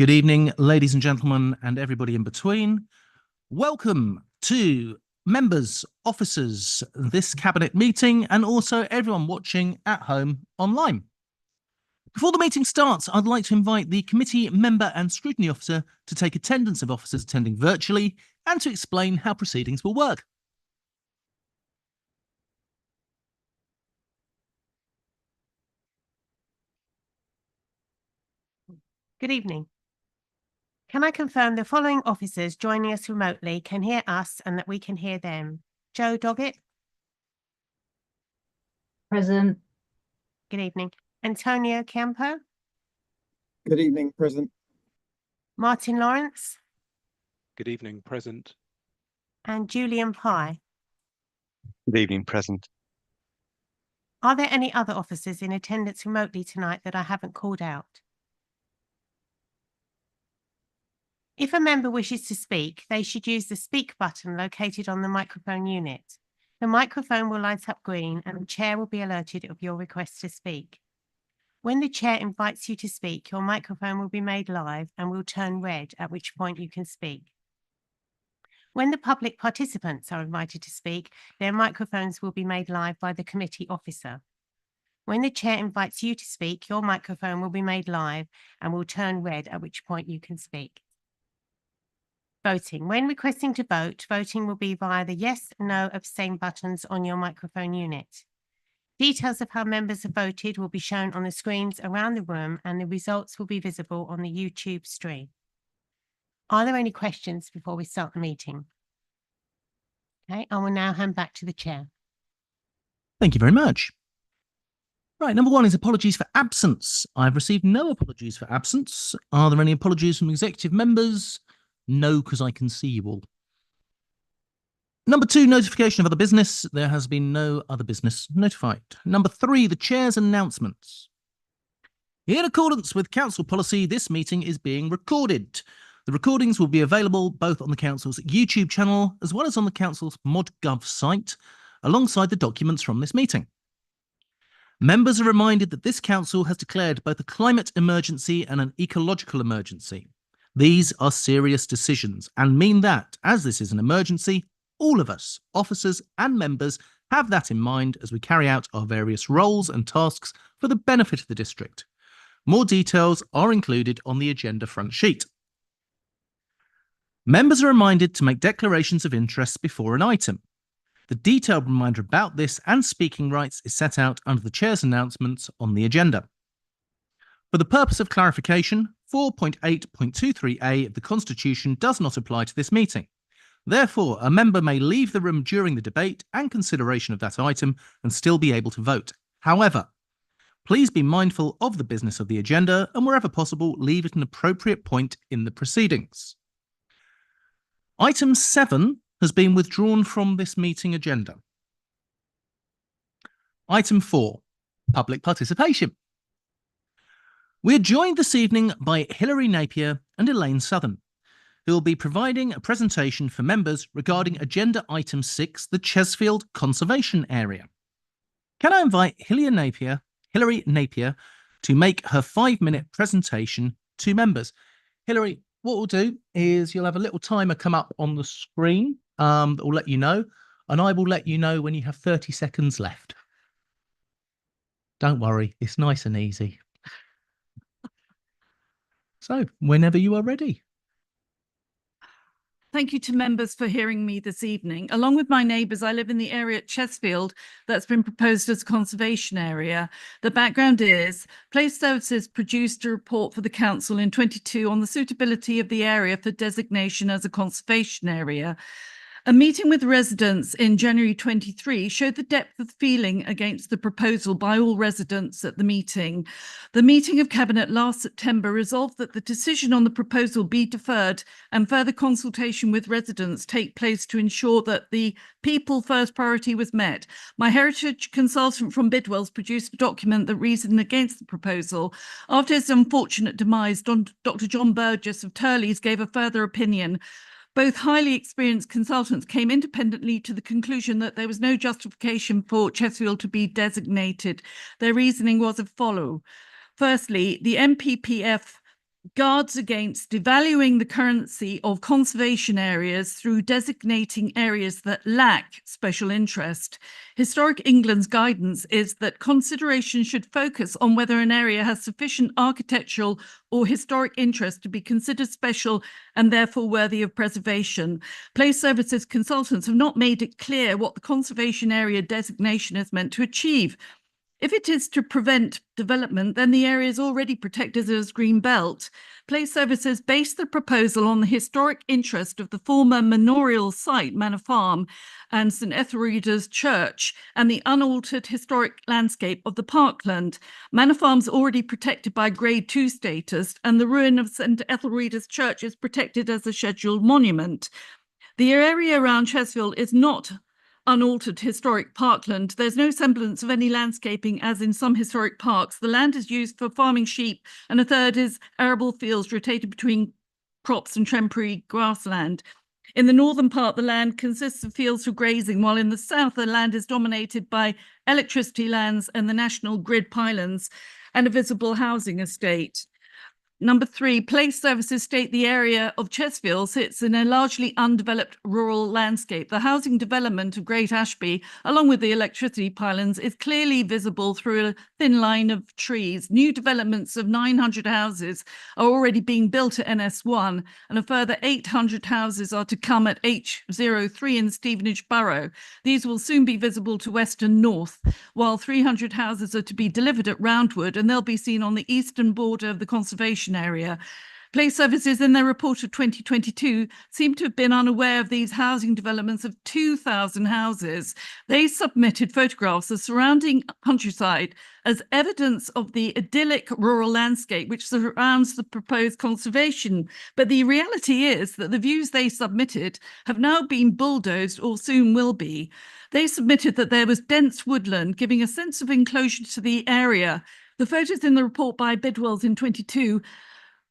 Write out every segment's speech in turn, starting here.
Good evening, ladies and gentlemen, and everybody in between. Welcome to members, officers, this cabinet meeting, and also everyone watching at home online. Before the meeting starts, I'd like to invite the committee member and scrutiny officer to take attendance of officers attending virtually and to explain how proceedings will work. Good evening. Can I confirm the following officers joining us remotely can hear us and that we can hear them? Joe Doggett. Present. Good evening. Antonio Campo. Good evening, President. Martin Lawrence. Good evening, present. And Julian Pye. Good evening, present. Are there any other officers in attendance remotely tonight that I haven't called out? If a member wishes to speak, they should use the speak button located on the microphone unit. The microphone will light up green and the chair will be alerted of your request to speak. When the chair invites you to speak, your microphone will be made live and will turn red, at which point you can speak. When the public participants are invited to speak, their microphones will be made live by the committee officer. When the chair invites you to speak, your microphone will be made live and will turn red, at which point you can speak. Voting. When requesting to vote, voting will be via the yes, no, abstain buttons on your microphone unit. Details of how members have voted will be shown on the screens around the room and the results will be visible on the YouTube stream. Are there any questions before we start the meeting? Okay, I will now hand back to the chair. Thank you very much. Right, number one is apologies for absence. I've received no apologies for absence. Are there any apologies from executive members? No, because I can see you all. Number two, notification of other business. There has been no other business notified. Number three, the chair's announcements. In accordance with council policy, this meeting is being recorded. The recordings will be available both on the council's YouTube channel as well as on the council's ModGov site, alongside the documents from this meeting. Members are reminded that this council has declared both a climate emergency and an ecological emergency. These are serious decisions and mean that, as this is an emergency, all of us, officers and members, have that in mind as we carry out our various roles and tasks for the benefit of the district. More details are included on the agenda front sheet. Members are reminded to make declarations of interest before an item. The detailed reminder about this and speaking rights is set out under the chair's announcements on the agenda. For the purpose of clarification, 4.8.23a of the Constitution does not apply to this meeting. Therefore, a member may leave the room during the debate and consideration of that item and still be able to vote. However, please be mindful of the business of the agenda and wherever possible, leave at an appropriate point in the proceedings. Item 7 has been withdrawn from this meeting agenda. Item 4, public participation. We're joined this evening by Hilary Napier and Elaine Southern, who will be providing a presentation for members regarding Agenda Item 6, the Chesfield Conservation Area. Can I invite Hilary Napier to make her 5-minute presentation to members? Hilary, what we'll do is you'll have a little timer come up on the screen that will let you know, and I will let you know when you have 30 seconds left. Don't worry, it's nice and easy. So, whenever you are ready. Thank you to members for hearing me this evening. Along with my neighbours, I live in the area at Chesfield that's been proposed as a conservation area. The background is Place Services produced a report for the council in 22 on the suitability of the area for designation as a conservation area. A meeting with residents in January 23 showed the depth of feeling against the proposal by all residents at the meeting. The meeting of Cabinet last September resolved that the decision on the proposal be deferred and further consultation with residents take place to ensure that the people first priority was met. My heritage consultant from Bidwell's produced a document that reasoned against the proposal. After his unfortunate demise, Dr. John Burgess of Turley's gave a further opinion. Both highly experienced consultants came independently to the conclusion that there was no justification for Chesfield to be designated. Their reasoning was as follows. Firstly, the NPPF guards against devaluing the currency of conservation areas through designating areas that lack special interest. Historic England's guidance is that consideration should focus on whether an area has sufficient architectural or historic interest to be considered special and therefore worthy of preservation. Place Services consultants have not made it clear what the conservation area designation is meant to achieve. If it is to prevent development, then the area is already protected as green belt. Place Services based the proposal on the historic interest of the former manorial site, Manor Farm, and St Etheldreda's Church, and the unaltered historic landscape of the parkland. Manor Farm's already protected by Grade 2 status, and the ruin of St Etheldreda's Church is protected as a scheduled monument. The area around Chesfield is not unaltered historic parkland. There's no semblance of any landscaping as in some historic parks. The land is used for farming sheep, and a third is arable fields rotated between crops and temporary grassland. In the northern part, the land consists of fields for grazing, while in the south, the land is dominated by electricity lands and the national grid pylons and a visible housing estate. Number 3, Place Services state the area of Chesfield sits in a largely undeveloped rural landscape. The housing development of Great Ashby, along with the electricity pylons, is clearly visible through a thin line of trees. New developments of 900 houses are already being built at NS1, and a further 800 houses are to come at H03 in Stevenage Borough. These will soon be visible to west and north, while 300 houses are to be delivered at Roundwood, and they'll be seen on the eastern border of the conservation area. Place Services in their report of 2022 seem to have been unaware of these housing developments of 2,000 houses. They submitted photographs of surrounding countryside as evidence of the idyllic rural landscape which surrounds the proposed conservation. But the reality is that the views they submitted have now been bulldozed or soon will be. They submitted that there was dense woodland giving a sense of enclosure to the area. The photos in the report by Bidwells in 22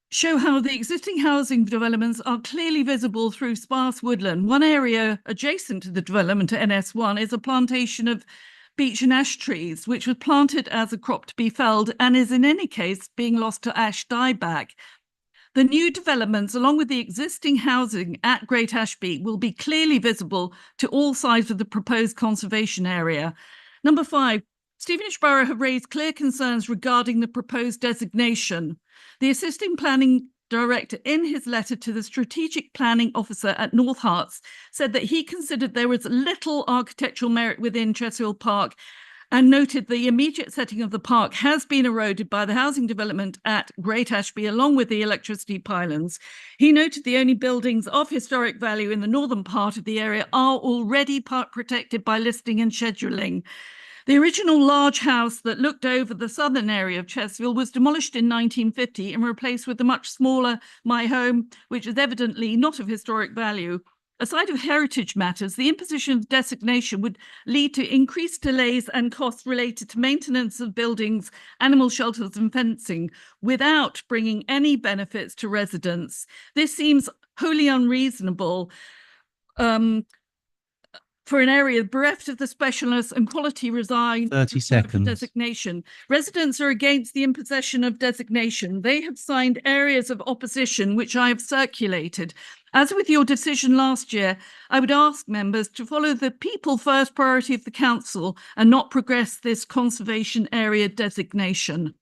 show how the existing housing developments are clearly visible through sparse woodland. One area adjacent to the development at NS1 is a plantation of beech and ash trees, which was planted as a crop to be felled and is in any case being lost to ash dieback. The new developments, along with the existing housing at Great Ashby, will be clearly visible to all sides of the proposed conservation area. Number 5, Stevenage Borough have raised clear concerns regarding the proposed designation. The Assisting Planning Director, in his letter to the Strategic Planning Officer at North Herts, said that he considered there was little architectural merit within Chesfield Park and noted the immediate setting of the park has been eroded by the housing development at Great Ashby, along with the electricity pylons. He noted the only buildings of historic value in the northern part of the area are already protected by listing and scheduling. The original large house that looked over the southern area of Chesfield was demolished in 1950 and replaced with the much smaller My Home, which is evidently not of historic value. Aside of heritage matters, the imposition of designation would lead to increased delays and costs related to maintenance of buildings, animal shelters and fencing, without bringing any benefits to residents. This seems wholly unreasonable for an area bereft of the specialness and quality reside 30 seconds. designation. Residents are against the imposition of designation. They have signed areas of opposition, which I have circulated. As with your decision last year, I would ask members to follow the people first priority of the council and not progress this conservation area designation.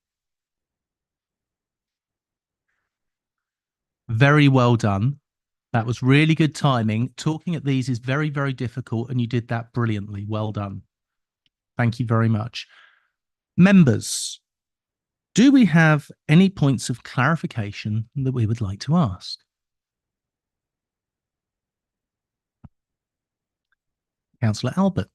Very well done. That was really good timing. Talking at these is very, very difficult, and you did that brilliantly. Well done. Thank you very much. Members, do we have any points of clarification that we would like to ask? Councillor Albert.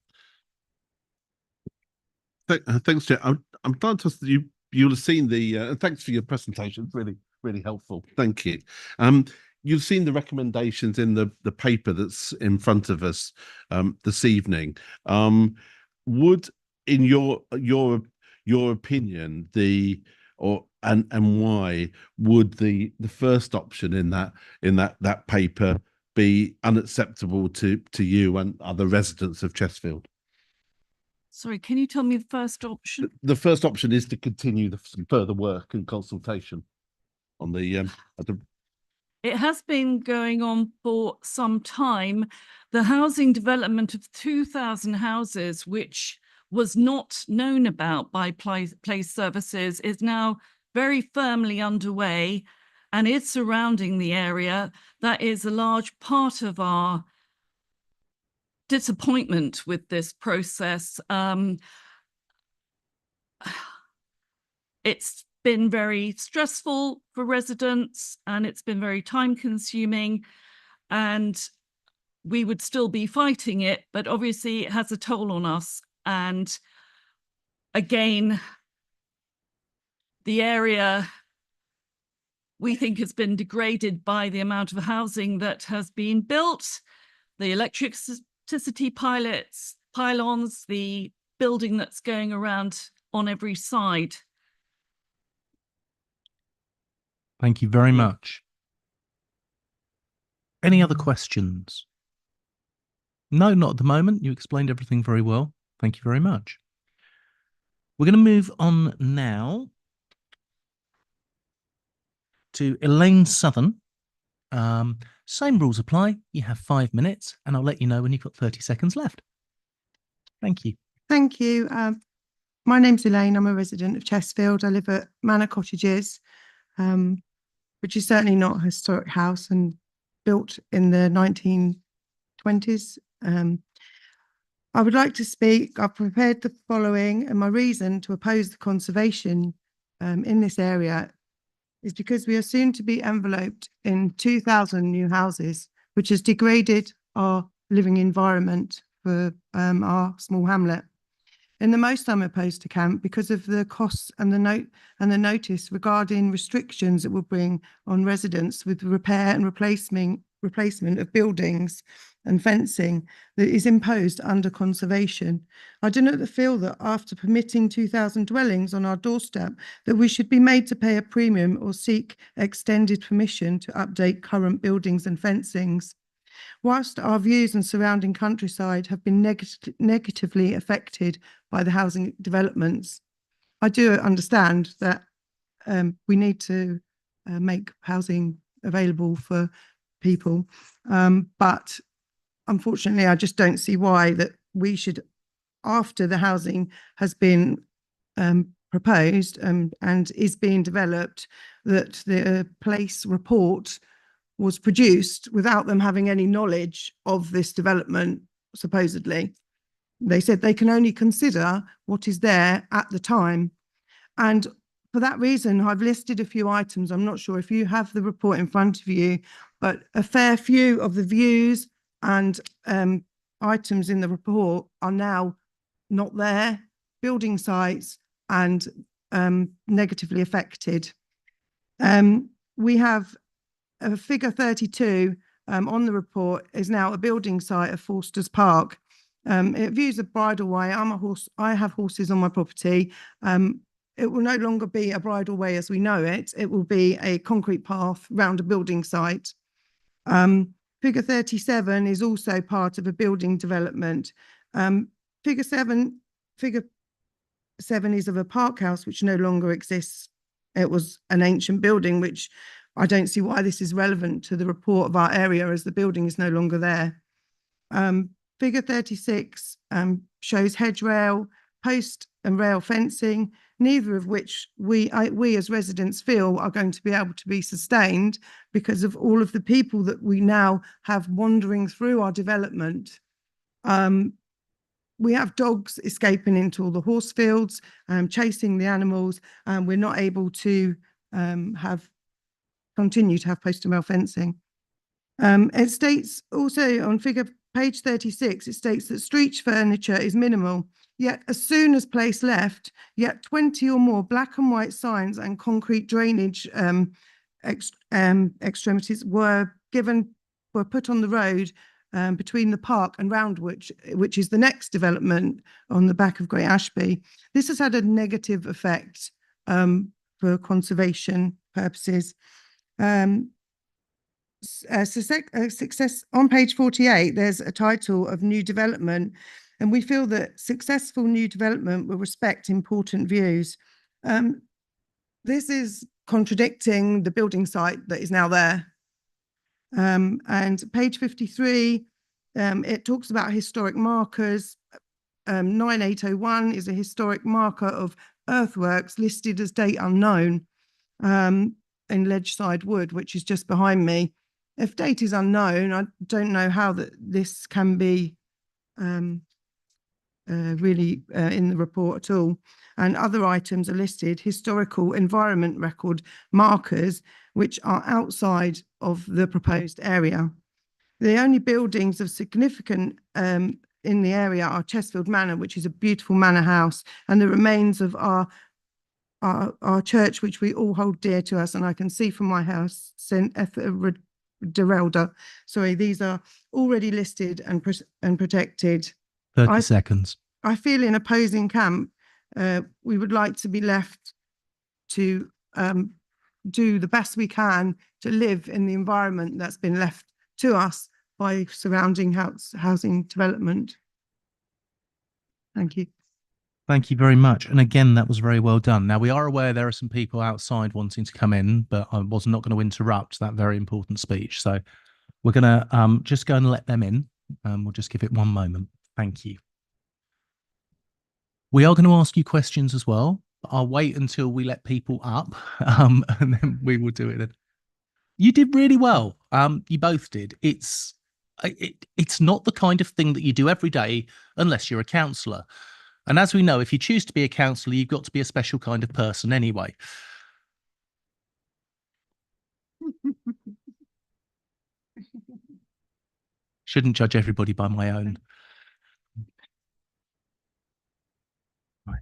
Thanks, Chair. I'm glad to you'll have seen the and thanks for your presentation. It's really helpful. Thank you. You've seen the recommendations in the paper that's in front of us this evening. Would, in your opinion, and why would the first option in that paper be unacceptable to you and other residents of Chesfield? Sorry, can you tell me the first option? The first option is to continue the further work and consultation on the at the It has been going on for some time. The housing development of 2,000 houses, which was not known about by Place Services, is now very firmly underway and is surrounding the area. That is a large part of our disappointment with this process. It's been very stressful for residents and it's been very time consuming, and we would still be fighting it, but obviously it has a toll on us. And again, the area we think has been degraded by the amount of housing that has been built, the electricity pylons, the building that's going around on every side. Thank you very much. Any other questions? No, not at the moment. You explained everything very well. Thank you very much. We're going to move on now to Elaine Southern. Same rules apply. You have 5 minutes, and I'll let you know when you've got 30 seconds left. Thank you. Thank you. My name's Elaine. I'm a resident of Chesfield. I live at Manor Cottages, which is certainly not a historic house and built in the 1920s. I would like to speak. I've prepared the following, and my reason to oppose the conservation in this area is because we are soon to be enveloped in 2,000 new houses, which has degraded our living environment for our small hamlet. In the most, I'm opposed to camp because of the costs and the notice regarding restrictions it will bring on residents with repair and replacement of buildings and fencing that is imposed under conservation. I do not feel that after permitting 2,000 dwellings on our doorstep that we should be made to pay a premium or seek extended permission to update current buildings and fencings. Whilst our views and surrounding countryside have been negatively affected by the housing developments, I do understand that we need to make housing available for people. But unfortunately, I just don't see why that we should, after the housing has been proposed and is being developed, that the place report was produced without them having any knowledge of this development, supposedly. They said they can only consider what is there at the time. And for that reason, I've listed a few items. I'm not sure if you have the report in front of you, but a fair few of the views and items in the report are now not there, building sites, and negatively affected. We have figure 32 on the report is now a building site of Forsters Park. It views a bridleway. I have horses on my property. It will no longer be a bridleway as we know it. It will be a concrete path round a building site. Figure 37 is also part of a building development. Figure 7 is of a park house which no longer exists. It was an ancient building, which I don't see why this is relevant to the report of our area as the building is no longer there. Figure 36 shows hedgerow, post and rail fencing, neither of which we as residents feel are going to be able to be sustained because of all of the people that we now have wandering through our development. We have dogs escaping into all the horse fields, chasing the animals, and we're not able to continue to have post and rail fencing. It states also on page 36, it states that street furniture is minimal, yet as soon as place left, yet 20 or more black and white signs and concrete drainage extremities were put on the road between the park and Roundwich, which is the next development on the back of Great Ashby. This has had a negative effect for conservation purposes. Success on page 48, there's a title of new development, and we feel that successful new development will respect important views. this is contradicting the building site that is now there. And page 53, it talks about historic markers. 9801 is a historic marker of earthworks listed as date unknown in Ledgeside Wood, which is just behind me. If date is unknown, I don't know how this can be really in the report at all. And other items are listed, historical environment record markers, which are outside of the proposed area. The only buildings of significant in the area are Chesfield Manor, which is a beautiful manor house, and the remains of our church, which we all hold dear to us. And I can see from my house, St. Derelda. Sorry, these are already listed and protected. 30 seconds. I feel in opposing camp, we would like to be left to do the best we can to live in the environment that's been left to us by surrounding housing development. Thank you. Thank you very much. And again, that was very well done. Now, we are aware there are some people outside wanting to come in, but I was not going to interrupt that very important speech. So we're going to just go and let them in. We'll just give it one moment. Thank you. We are going to ask you questions as well. I'll wait until we let people up, and then we will do it. You did really well. You both did. It's not the kind of thing that you do every day unless you're a counsellor. And as we know, if you choose to be a counsellor, you've got to be a special kind of person anyway. Shouldn't judge everybody by my own. Right.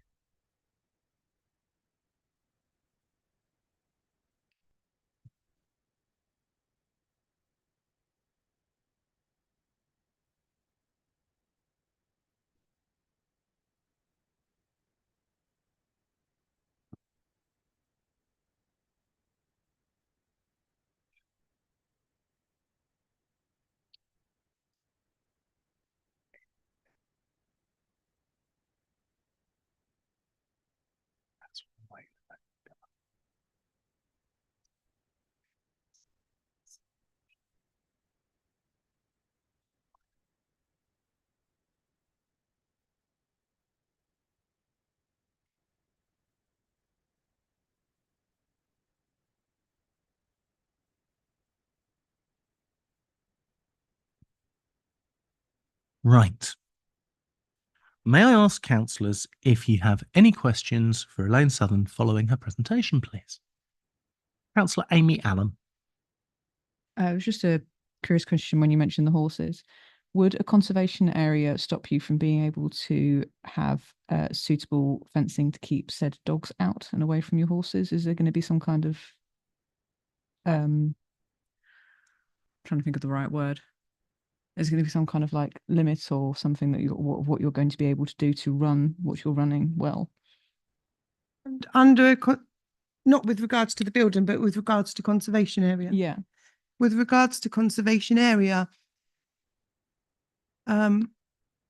Right. May I ask councillors if you have any questions for Elaine Southern following her presentation, please? Councillor Amy Allen. It was just a curious question when you mentioned the horses. Would a conservation area stop you from being able to have suitable fencing to keep said dogs out and away from your horses? Is there going to be some kind of trying to think of the right word? Is there going to be some kind of like limit or something that what you're going to be able to do to run what you're running well? And not with regards to the building, but with regards to conservation area. Yeah. With regards to conservation area,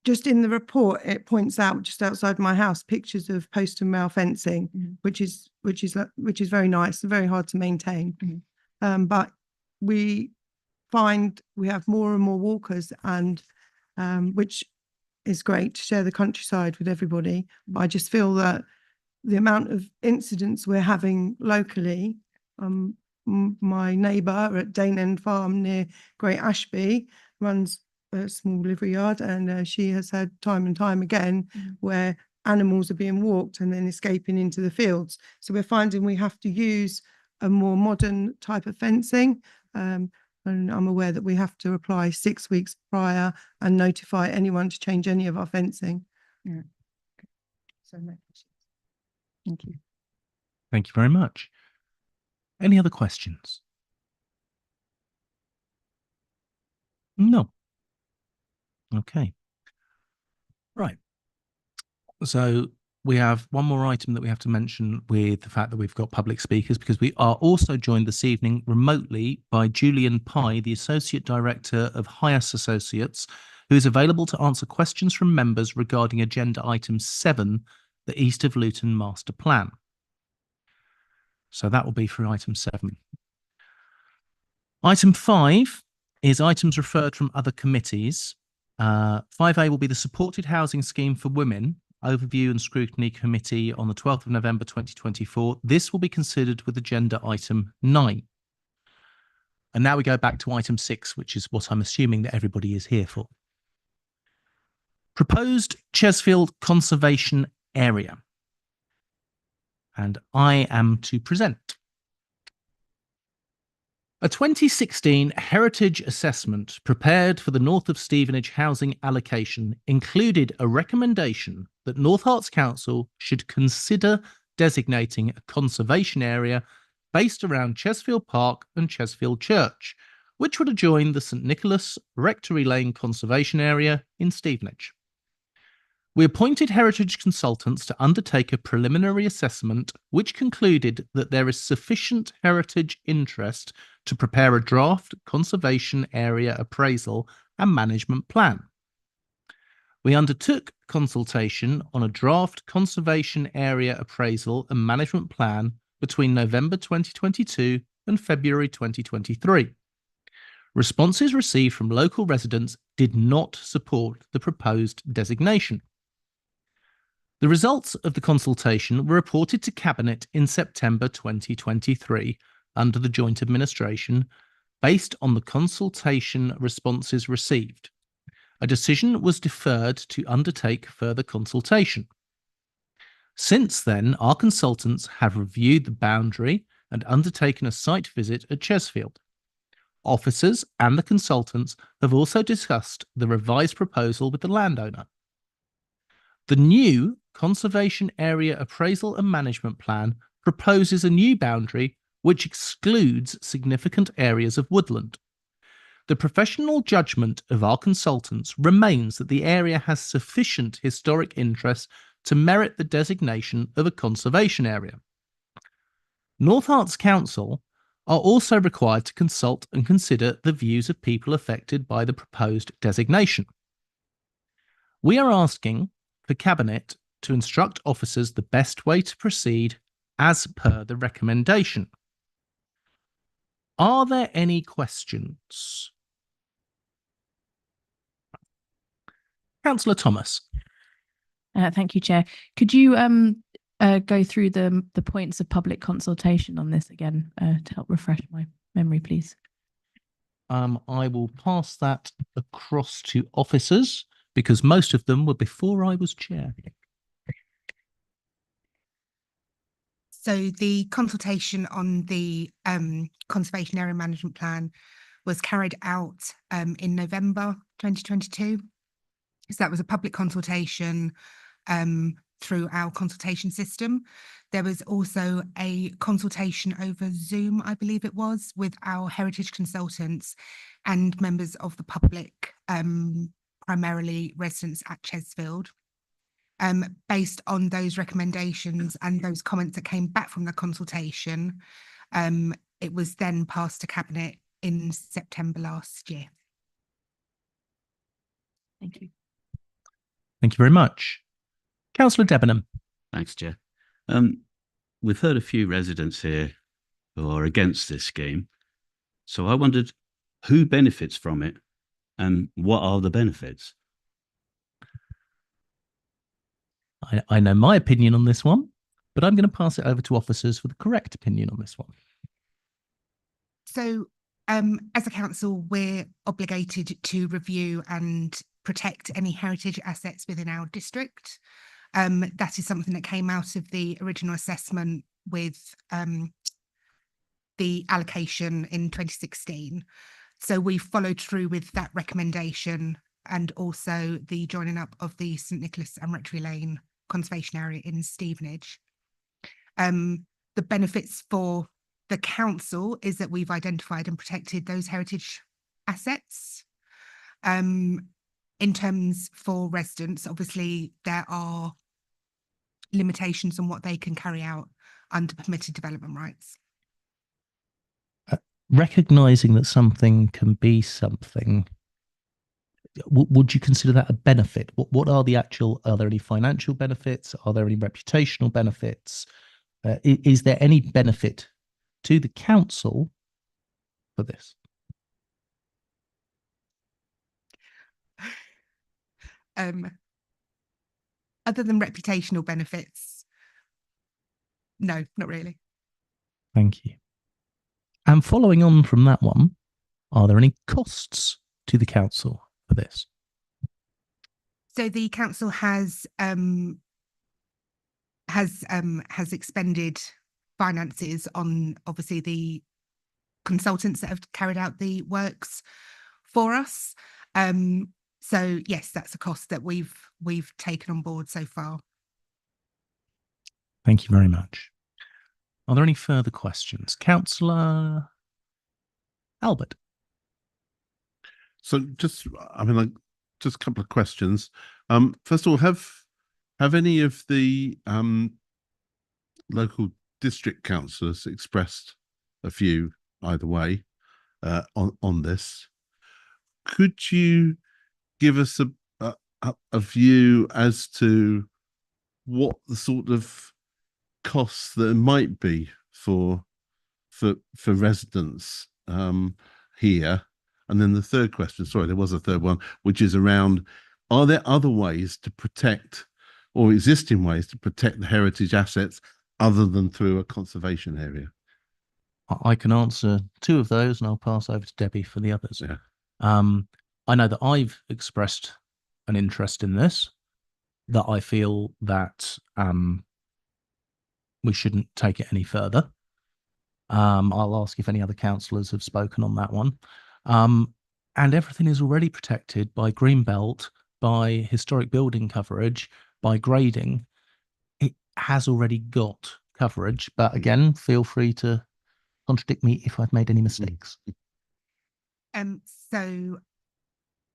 just in the report, it points out just outside my house pictures of post and rail fencing, which is very nice and very hard to maintain. But we find we have more and more walkers, and which is great to share the countryside with everybody. But I just feel that the amount of incidents we're having locally, my neighbour at Dane End Farm near Great Ashby runs a small livery yard, and she has had time and time again where animals are being walked and then escaping into the fields. So we're finding we have to use a more modern type of fencing. And I'm aware that we have to apply 6 weeks prior and notify anyone to change any of our fencing. Yeah. So no questions. Thank you. Thank you very much. Any other questions? No. Okay. Right. So we have one more item that we have to mention with the fact that we've got public speakers, because we are also joined this evening remotely by Julian Pye, the Associate Director of Hyas Associates, who is available to answer questions from members regarding agenda item 7, the East of Luton Master Plan. So that will be for item 7. Item 5 is items referred from other committees. 5A will be the Supported Housing Scheme for Women Overview and Scrutiny Committee on the 12th of November 2024. This will be considered with agenda item 9. And now we go back to item 6, which is what I'm assuming that everybody is here for. Proposed Chesfield Conservation Area. And I am to present. A 2016 heritage assessment prepared for the North of Stevenage housing allocation included a recommendation that North Herts Council should consider designating a conservation area based around Chesfield Park and Chesfield Church, which would adjoin the St Nicholas Rectory Lane Conservation Area in Stevenage. We appointed heritage consultants to undertake a preliminary assessment which concluded that there is sufficient heritage interest to prepare a draft conservation area appraisal and management plan. We undertook consultation on a draft conservation area appraisal and management plan between November 2022 and February 2023. Responses received from local residents did not support the proposed designation. The results of the consultation were reported to Cabinet in September 2023 under the joint administration based on the consultation responses received. A decision was deferred to undertake further consultation. Since then, our consultants have reviewed the boundary and undertaken a site visit at Chesfield. Officers and the consultants have also discussed the revised proposal with the landowner. The new Conservation Area Appraisal and Management Plan proposes a new boundary which excludes significant areas of woodland. The professional judgment of our consultants remains that the area has sufficient historic interest to merit the designation of a conservation area. North Herts Council are also required to consult and consider the views of people affected by the proposed designation. We are asking for Cabinet to instruct officers the best way to proceed as per the recommendation. Are there any questions? Councillor Thomas. Thank you, Chair. Could you go through the points of public consultation on this again to help refresh my memory, please? I will pass that across to officers because most of them were before I was chair. So the consultation on the Conservation Area Management Plan was carried out in November 2022. So that was a public consultation through our consultation system. There was also a consultation over Zoom, I believe it was, with our heritage consultants and members of the public, primarily residents at Chesfield. Based on those recommendations and those comments that came back from the consultation, it was then passed to Cabinet in September last year. Thank you. Thank you very much. Councillor Debenham. Thanks, Chair. We've heard a few residents here who are against this scheme. So I wondered who benefits from it and what are the benefits? I know my opinion on this one, but I'm going to pass it over to officers for the correct opinion on this one. So as a council, we're obligated to review and protect any heritage assets within our district. That is something that came out of the original assessment with the allocation in 2016. So we followed through with that recommendation and also the joining up of the St Nicholas and Rectory Lane Conservation Area in Stevenage. The benefits for the council is that we've identified and protected those heritage assets. In terms for residents, obviously there are limitations on what they can carry out under permitted development rights. Recognising that something can be something, would you consider that a benefit? What are the actual, are there any financial benefits? Are there any reputational benefits? Is there any benefit to the council for this? Other than reputational benefits, no, not really. Thank you. And following on from that one, are there any costs to the council for this? So the council has expended finances on obviously the consultants that have carried out the works for us. So yes, that's a cost that we've taken on board so far. Thank you very much. Are there any further questions? Councillor Albert. So just a couple of questions. First of all, have any of the local district councillors expressed a view either way on this? Could you give us a view as to what the sort of costs there might be for residents here? And then the third question, sorry, there was a third one, which is around, are there other ways to protect, or existing ways to protect the heritage assets other than through a conservation area? I can answer two of those and I'll pass over to Debbie for the others. Yeah. I know that I've expressed an interest in this, that I feel that we shouldn't take it any further. I'll ask if any other councillors have spoken on that one. And everything is already protected by Greenbelt, by historic building coverage, by grading. It has already got coverage, but again, feel free to contradict me if I've made any mistakes. So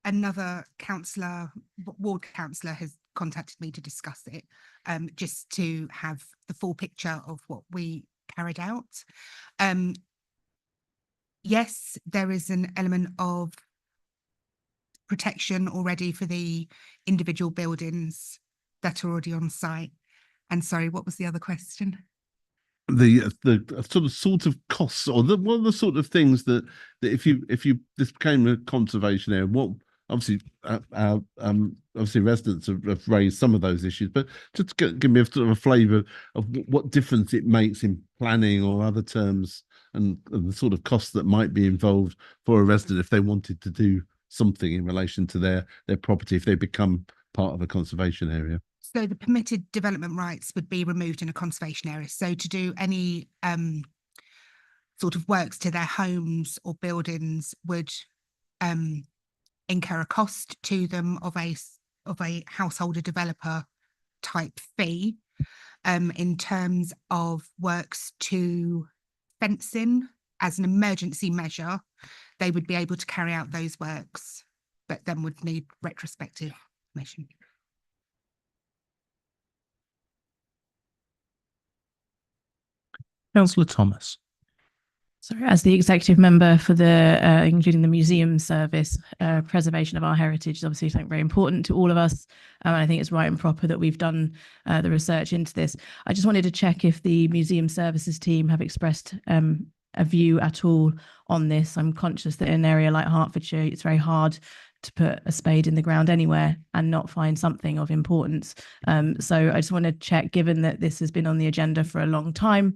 another councillor, ward councillor, has contacted me to discuss it, just to have the full picture of what we carried out. Yes, there is an element of protection already for the individual buildings that are already on site. And sorry, what was the other question? The sort of costs, or what are the sort of things that if this became a conservation area, what obviously residents have raised some of those issues, but just give me a sort of a flavour of what difference it makes in planning or other terms, and the sort of costs that might be involved for a resident if they wanted to do something in relation to their property if they become part of a conservation area. So the permitted development rights would be removed in a conservation area. So to do any sort of works to their homes or buildings would incur a cost to them of a householder developer type fee. In terms of works to fencing as an emergency measure, they would be able to carry out those works, but then would need retrospective permission. Councillor Thomas. Sorry, as the executive member for the including the museum service, preservation of our heritage is obviously something very important to all of us. And I think it's right and proper that we've done the research into this. I just wanted to check if the museum services team have expressed a view at all on this. I'm conscious that in an area like Hertfordshire, it's very hard to put a spade in the ground anywhere and not find something of importance. So I just want to check, given that this has been on the agenda for a long time,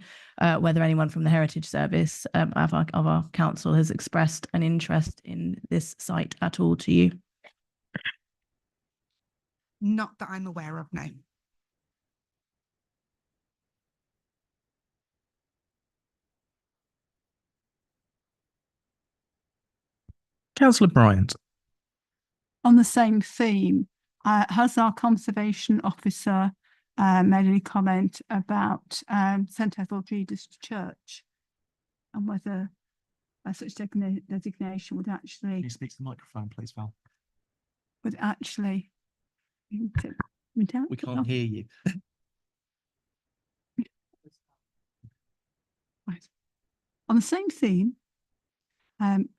whether anyone from the Heritage Service of our council has expressed an interest in this site at all to you. Not that I'm aware of, no. Councillor Bryant. On the same theme, has our conservation officer made any comment about St Etheldreda's Church and whether such designation would actually... Can you speak to the microphone, please, Val? Would actually... We can't hear you. Right. On the same theme,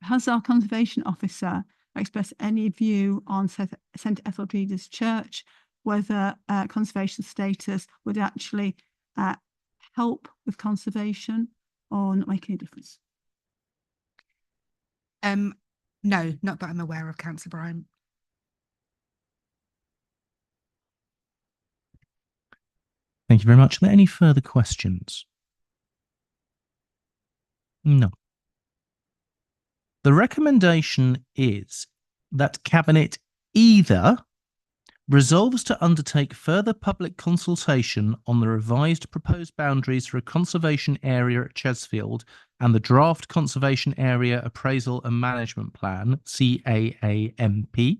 has our conservation officer expressed any view on St Etheldreda's Church, whether conservation status would actually help with conservation or not make any difference? No, not that I'm aware of, Councillor Bryant. Thank you very much. Are there any further questions? No. The recommendation is that Cabinet either resolves to undertake further public consultation on the revised proposed boundaries for a conservation area at Chesfield and the draft Conservation Area Appraisal and Management Plan, CAAMP,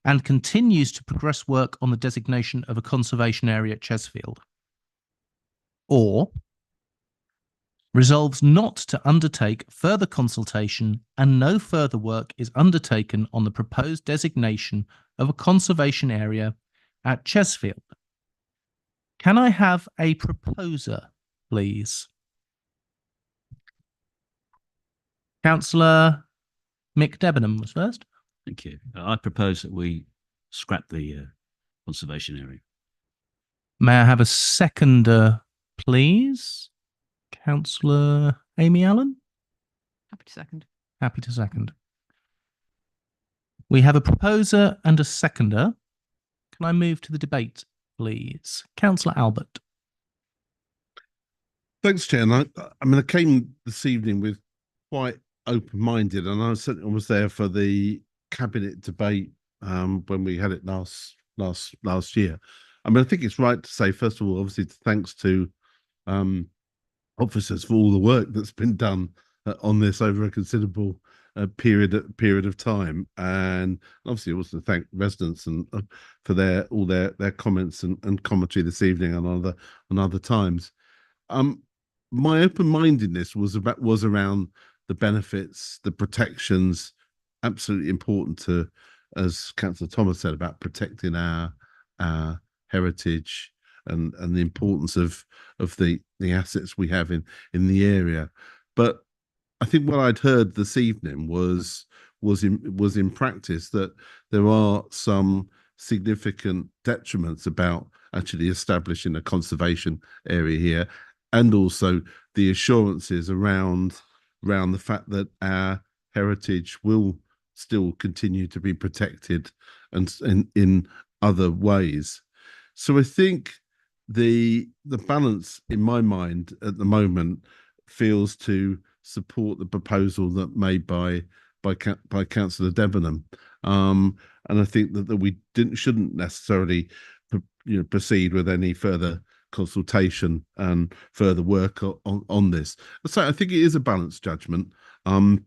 and continues to progress work on the designation of a conservation area at Chesfield. Or resolves not to undertake further consultation and no further work is undertaken on the proposed designation of a conservation area at Chesfield. Can I have a proposer, please? Councillor Mick Debenham was first. Thank you. I propose that we scrap the conservation area. May I have a seconder, please? Councillor Amy Allen? Happy to second. Happy to second. We have a proposer and a seconder. Can I move to the debate, please? Councillor Albert. Thanks, Chair. And I mean, I came this evening with quite open-minded, and I certainly was there for the cabinet debate when we had it last year. I mean, I think it's right to say, first of all, obviously, thanks to officers for all the work that's been done on this over a considerable period of time, and obviously also thank residents and for all their comments and commentary this evening and on other times. My open-mindedness was around the benefits, the protections, absolutely important to, as Councillor Thomas said, about protecting our heritage and the importance of the assets we have in the area. But I think what I'd heard this evening was in practice that there are some significant detriments about actually establishing a conservation area here, and also the assurances around the fact that our heritage will still continue to be protected and in other ways. So I think the balance in my mind at the moment feels to support the proposal that made by Councillor Debenham, and I think that we shouldn't necessarily proceed with any further consultation and further work on this. So I think it is a balanced judgment. And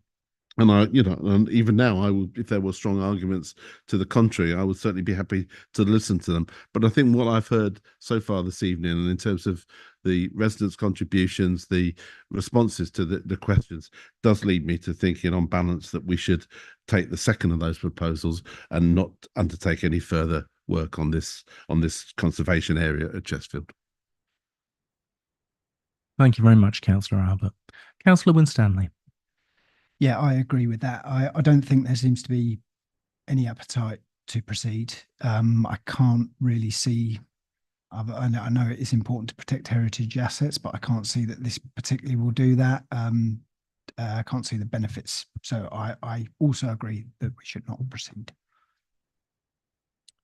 and even now, I would, if there were strong arguments to the contrary, I would certainly be happy to listen to them. But I think what I've heard so far this evening, and in terms of the residents' contributions, the responses to the questions, does lead me to thinking, on balance, that we should take the second of those proposals and not undertake any further work on this conservation area at Chesfield. Thank you very much, Councillor Albert. Councillor Winstanley. Yeah, I agree with that. I don't think there seems to be any appetite to proceed. I can't really see, I know it is important to protect heritage assets, but I can't see that this particularly will do that. I can't see the benefits. So I also agree that we should not proceed.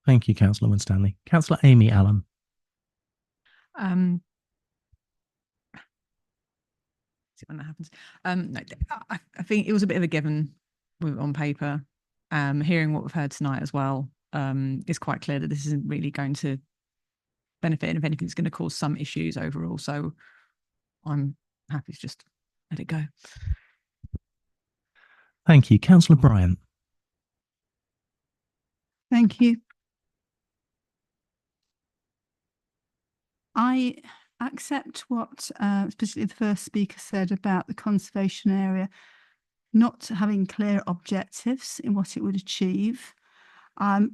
Thank you, Councillor Winstanley. Councillor Amy Allen. See when that happens. No, I think it was a bit of a given on paper. Hearing what we've heard tonight as well, it's quite clear that this isn't really going to benefit, and if anything, it's going to cause some issues overall. So I'm happy to just let it go. Thank you, Councillor Bryant. Thank you. I accept what specifically the first speaker said about the conservation area not having clear objectives in what it would achieve. I've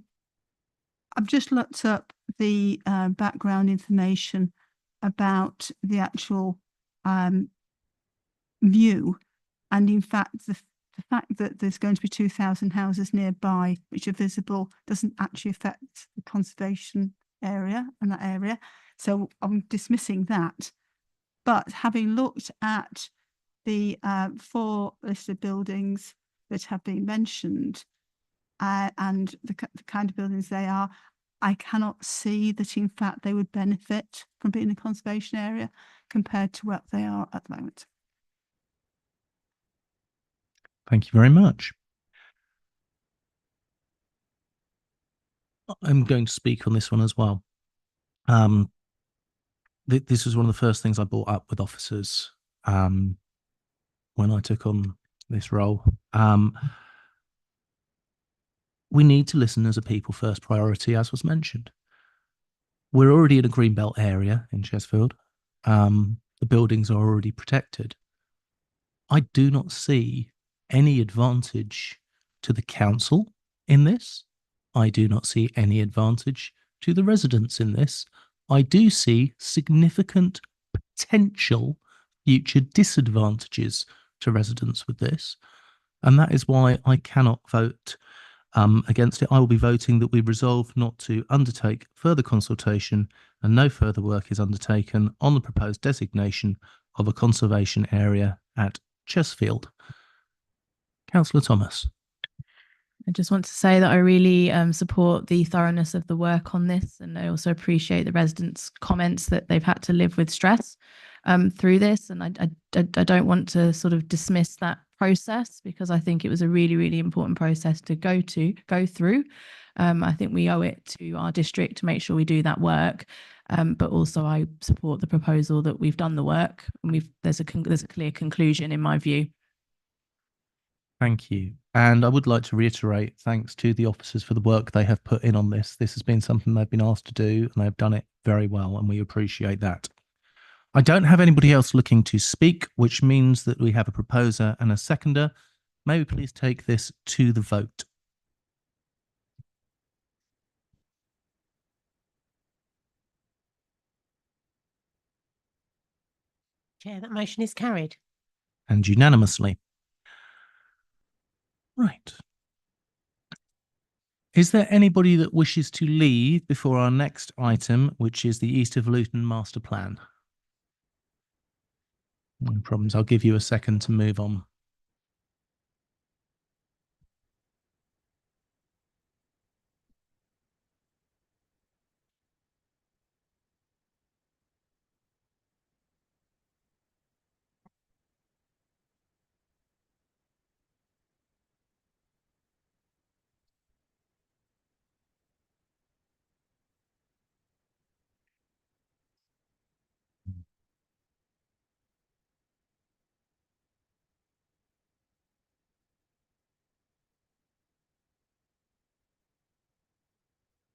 just looked up the background information about the actual view, and in fact the fact that there's going to be 2,000 houses nearby which are visible doesn't actually affect the conservation area and that area. So I'm dismissing that. But having looked at the 4 listed buildings that have been mentioned and the kind of buildings they are, I cannot see that in fact they would benefit from being a conservation area compared to what they are at the moment. Thank you very much. I'm going to speak on this one as well. This was one of the first things I brought up with officers when I took on this role. We need to listen as a people first priority, as was mentioned. We're already in a greenbelt area in Chesfield. The buildings are already protected. I do not see any advantage to the council in this. I do not see any advantage to the residents in this. I do see significant potential future disadvantages to residents with this. And that is why I cannot vote against it. I will be voting that we resolve not to undertake further consultation and no further work is undertaken on the proposed designation of a conservation area at Chesfield. Councillor Thomas. I just want to say that I really support the thoroughness of the work on this, and I also appreciate the residents' comments that they've had to live with stress through this. And I don't want to sort of dismiss that process, because I think it was a really, really important process to go through. I think we owe it to our district to make sure we do that work. But also I support the proposal that we've done the work, and there's a clear conclusion in my view. Thank you. And I would like to reiterate thanks to the officers for the work they have put in on this. This has been something they've been asked to do, and they've done it very well, and we appreciate that. I don't have anybody else looking to speak, which means that we have a proposer and a seconder. May we please take this to the vote? Chair, that motion is carried. And unanimously. Right. Is there anybody that wishes to leave before our next item, which is the East of Luton Master Plan? No problems. I'll give you a second to move on.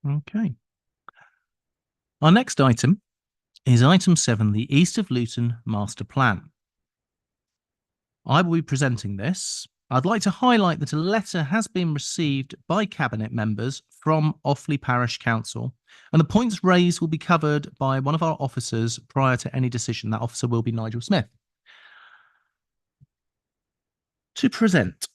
Okay. Our next item is item 7, the East of Luton Master Plan. I will be presenting this. I'd like to highlight that a letter has been received by Cabinet members from Offaly Parish Council, and the points raised will be covered by one of our officers prior to any decision. That officer will be Nigel Smith. To present.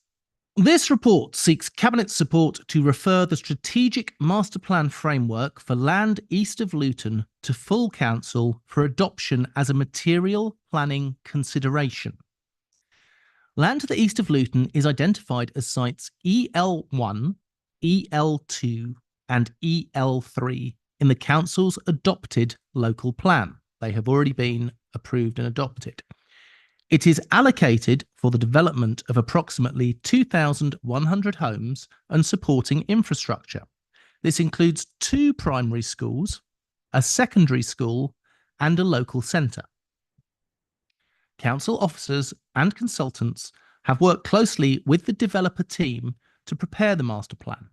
This report seeks Cabinet support to refer the Strategic Master Plan framework for land east of Luton to full council for adoption as a material planning consideration. Land to the east of Luton is identified as sites EL1, EL2 and EL3 in the council's adopted local plan. They have already been approved and adopted. It is allocated for the development of approximately 2,100 homes and supporting infrastructure. This includes 2 primary schools, a secondary school, and a local centre. Council officers and consultants have worked closely with the developer team to prepare the master plan.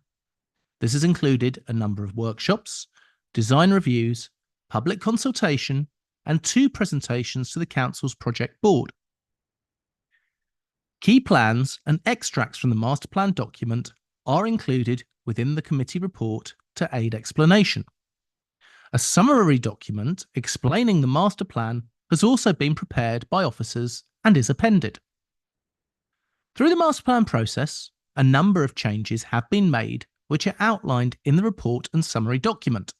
This has included a number of workshops, design reviews, public consultation, and 2 presentations to the council's project board. Key plans and extracts from the master plan document are included within the committee report to aid explanation. A summary document explaining the master plan has also been prepared by officers and is appended. Through the master plan process, a number of changes have been made which are outlined in the report and summary document.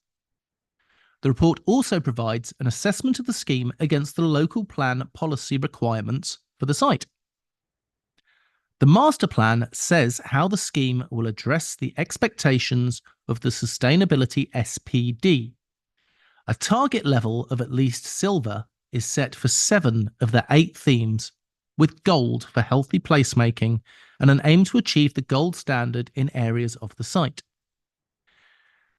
The report also provides an assessment of the scheme against the local plan policy requirements for the site. The master plan says how the scheme will address the expectations of the Sustainability SPD. A target level of at least silver is set for 7 of the 8 themes, with gold for healthy placemaking and an aim to achieve the gold standard in areas of the site.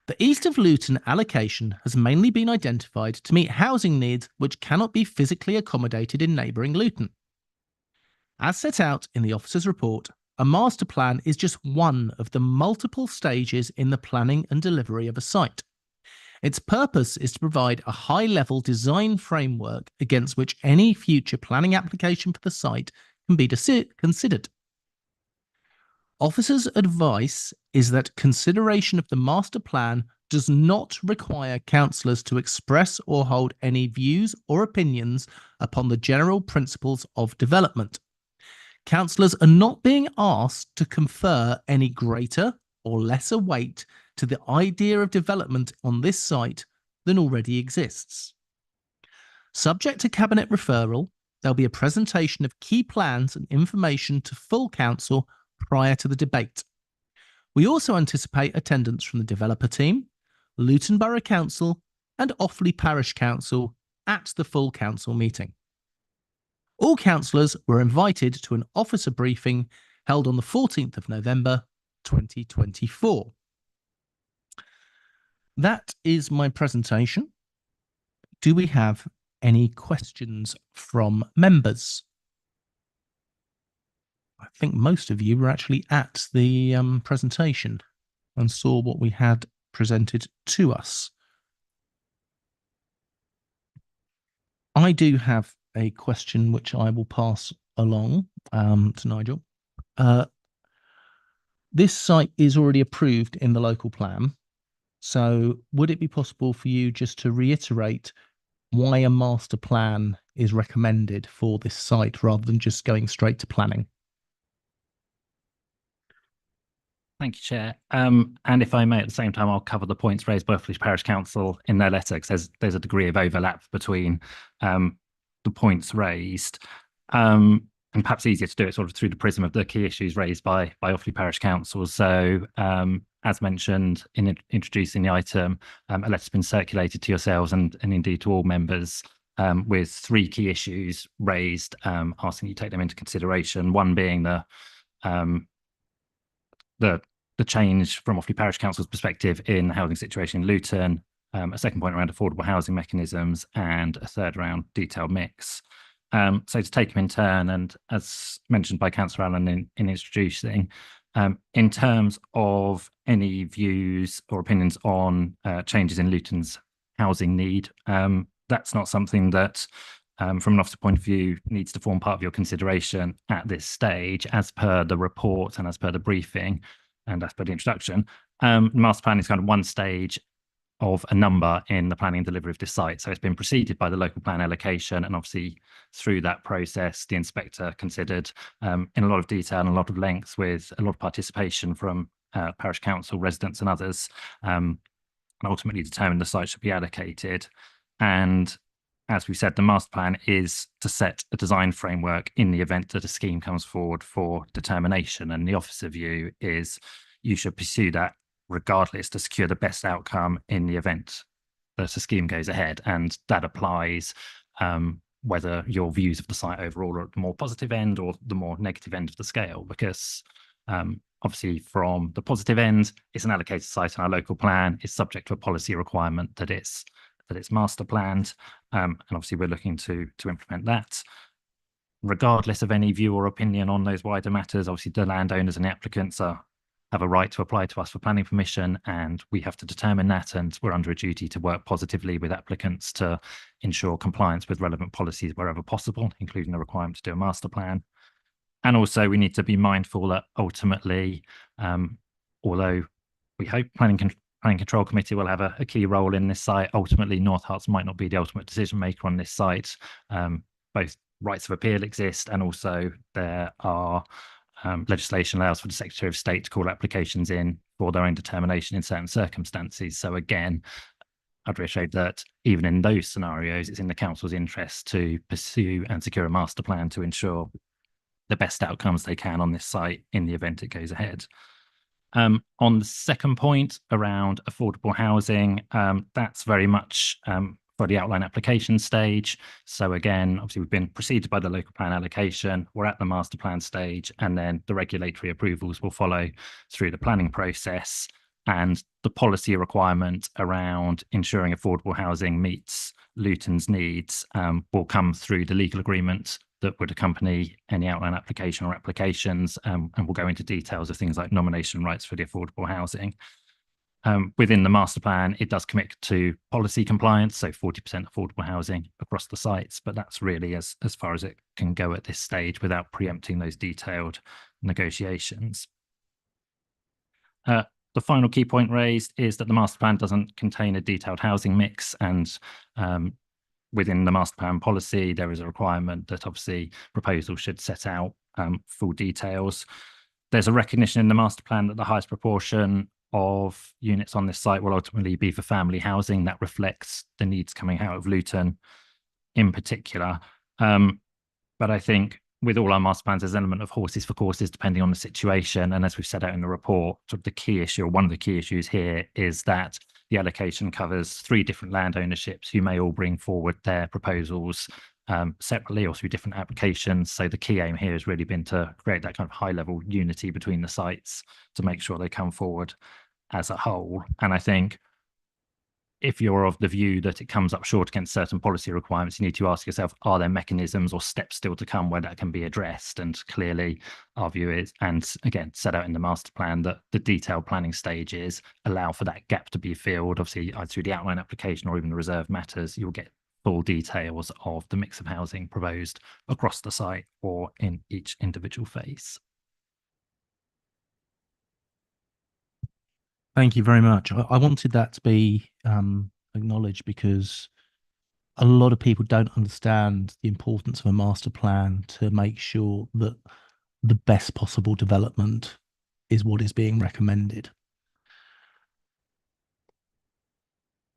The East of Luton allocation has mainly been identified to meet housing needs which cannot be physically accommodated in neighbouring Luton. As set out in the officer's report, a master plan is just one of the multiple stages in the planning and delivery of a site. Its purpose is to provide a high-level design framework against which any future planning application for the site can be considered. Officers' advice is that consideration of the master plan does not require councillors to express or hold any views or opinions upon the general principles of development. Councillors are not being asked to confer any greater or lesser weight to the idea of development on this site than already exists. Subject to Cabinet referral, there'll be a presentation of key plans and information to full council prior to the debate. We also anticipate attendance from the developer team, Luton Borough Council and Offaly Parish Council at the full council meeting. All councillors were invited to an officer briefing held on the 14th of November 2024. That is my presentation. Do we have any questions from members? I think most of you were actually at the presentation and saw what we had presented to us. I do have a question which I will pass along to Nigel. This site is already approved in the local plan. So would it be possible for you just to reiterate why a master plan is recommended for this site rather than just going straight to planning? Thank you, Chair. And if I may, at the same time, I'll cover the points raised by Offaly Parish Council in their letter, because there's a degree of overlap between the points raised. And perhaps easier to do it sort of through the prism of the key issues raised by Offaly Parish Council. So, as mentioned in introducing the item, a letter's been circulated to yourselves and indeed to all members with 3 key issues raised, asking you to take them into consideration. One being the change from Offaly Parish Council's perspective in the housing situation in Luton, a second point around affordable housing mechanisms, and a third around detailed mix. So to take them in turn, and as mentioned by Councillor Allen in introducing, in terms of any views or opinions on changes in Luton's housing need, that's not something that, from an officer point of view, needs to form part of your consideration at this stage, as per the report and as per the briefing and as per the introduction. The master plan is kind of one stage of a number in the planning and delivery of this site. So it's been preceded by the local plan allocation, and obviously through that process, the inspector considered in a lot of detail and a lot of length, with a lot of participation from parish council, residents and others, and ultimately determined the site should be allocated. And as we said, the master plan is to set a design framework in the event that a scheme comes forward for determination. And the officer view is you should pursue that regardless to secure the best outcome in the event that a scheme goes ahead. And that applies whether your views of the site overall are at the more positive end or the more negative end of the scale, because obviously from the positive end, it's an allocated site in our local plan, is subject to a policy requirement that it's master planned, and obviously we're looking to implement that. Regardless of any view or opinion on those wider matters, obviously the landowners and the applicants have a right to apply to us for planning permission, and we have to determine that, and we're under a duty to work positively with applicants to ensure compliance with relevant policies wherever possible, including the requirement to do a master plan. And also we need to be mindful that ultimately, although we hope Planning Control Committee will have a key role in this site, ultimately North Herts might not be the ultimate decision maker on this site. Both rights of appeal exist, and also there are legislation allows for the Secretary of State to call applications in for their own determination in certain circumstances. So again, I'd reiterate that even in those scenarios, it's in the council's interest to pursue and secure a master plan to ensure the best outcomes they can on this site in the event it goes ahead. On the second point around affordable housing, that's very much for the outline application stage. So again, obviously we've been preceded by the local plan allocation, we're at the master plan stage, and then the regulatory approvals will follow through the planning process. And the policy requirement around ensuring affordable housing meets Luton's needs will come through the legal agreement that would accompany any outline application or applications, and we'll go into details of things like nomination rights for the affordable housing. Within the master plan, it does commit to policy compliance, so 40% affordable housing across the sites, but that's really as far as it can go at this stage without preempting those detailed negotiations. The final key point raised is that the master plan doesn't contain a detailed housing mix, and within the master plan policy, there is a requirement that obviously proposals should set out full details. There's a recognition in the master plan that the highest proportion of units on this site will ultimately be for family housing. That reflects the needs coming out of Luton in particular. But I think with all our master plans, there's an element of horses for courses depending on the situation. And as we've set out in the report, sort of the key issue, or one of the key issues here, is that the allocation covers 3 different land ownerships who may all bring forward their proposals separately or through different applications. So the key aim here has really been to create that kind of high level unity between the sites to make sure they come forward as a whole. And I think if you're of the view that it comes up short against certain policy requirements, you need to ask yourself, are there mechanisms or steps still to come where that can be addressed? And clearly our view is, and again, set out in the master plan, that the detailed planning stages allow for that gap to be filled. Obviously, either through the outline application or even the reserve matters, you'll get full details of the mix of housing proposed across the site or in each individual phase. Thank you very much. I wanted that to be acknowledged because a lot of people don't understand the importance of a master plan to make sure that the best possible development is what is being recommended.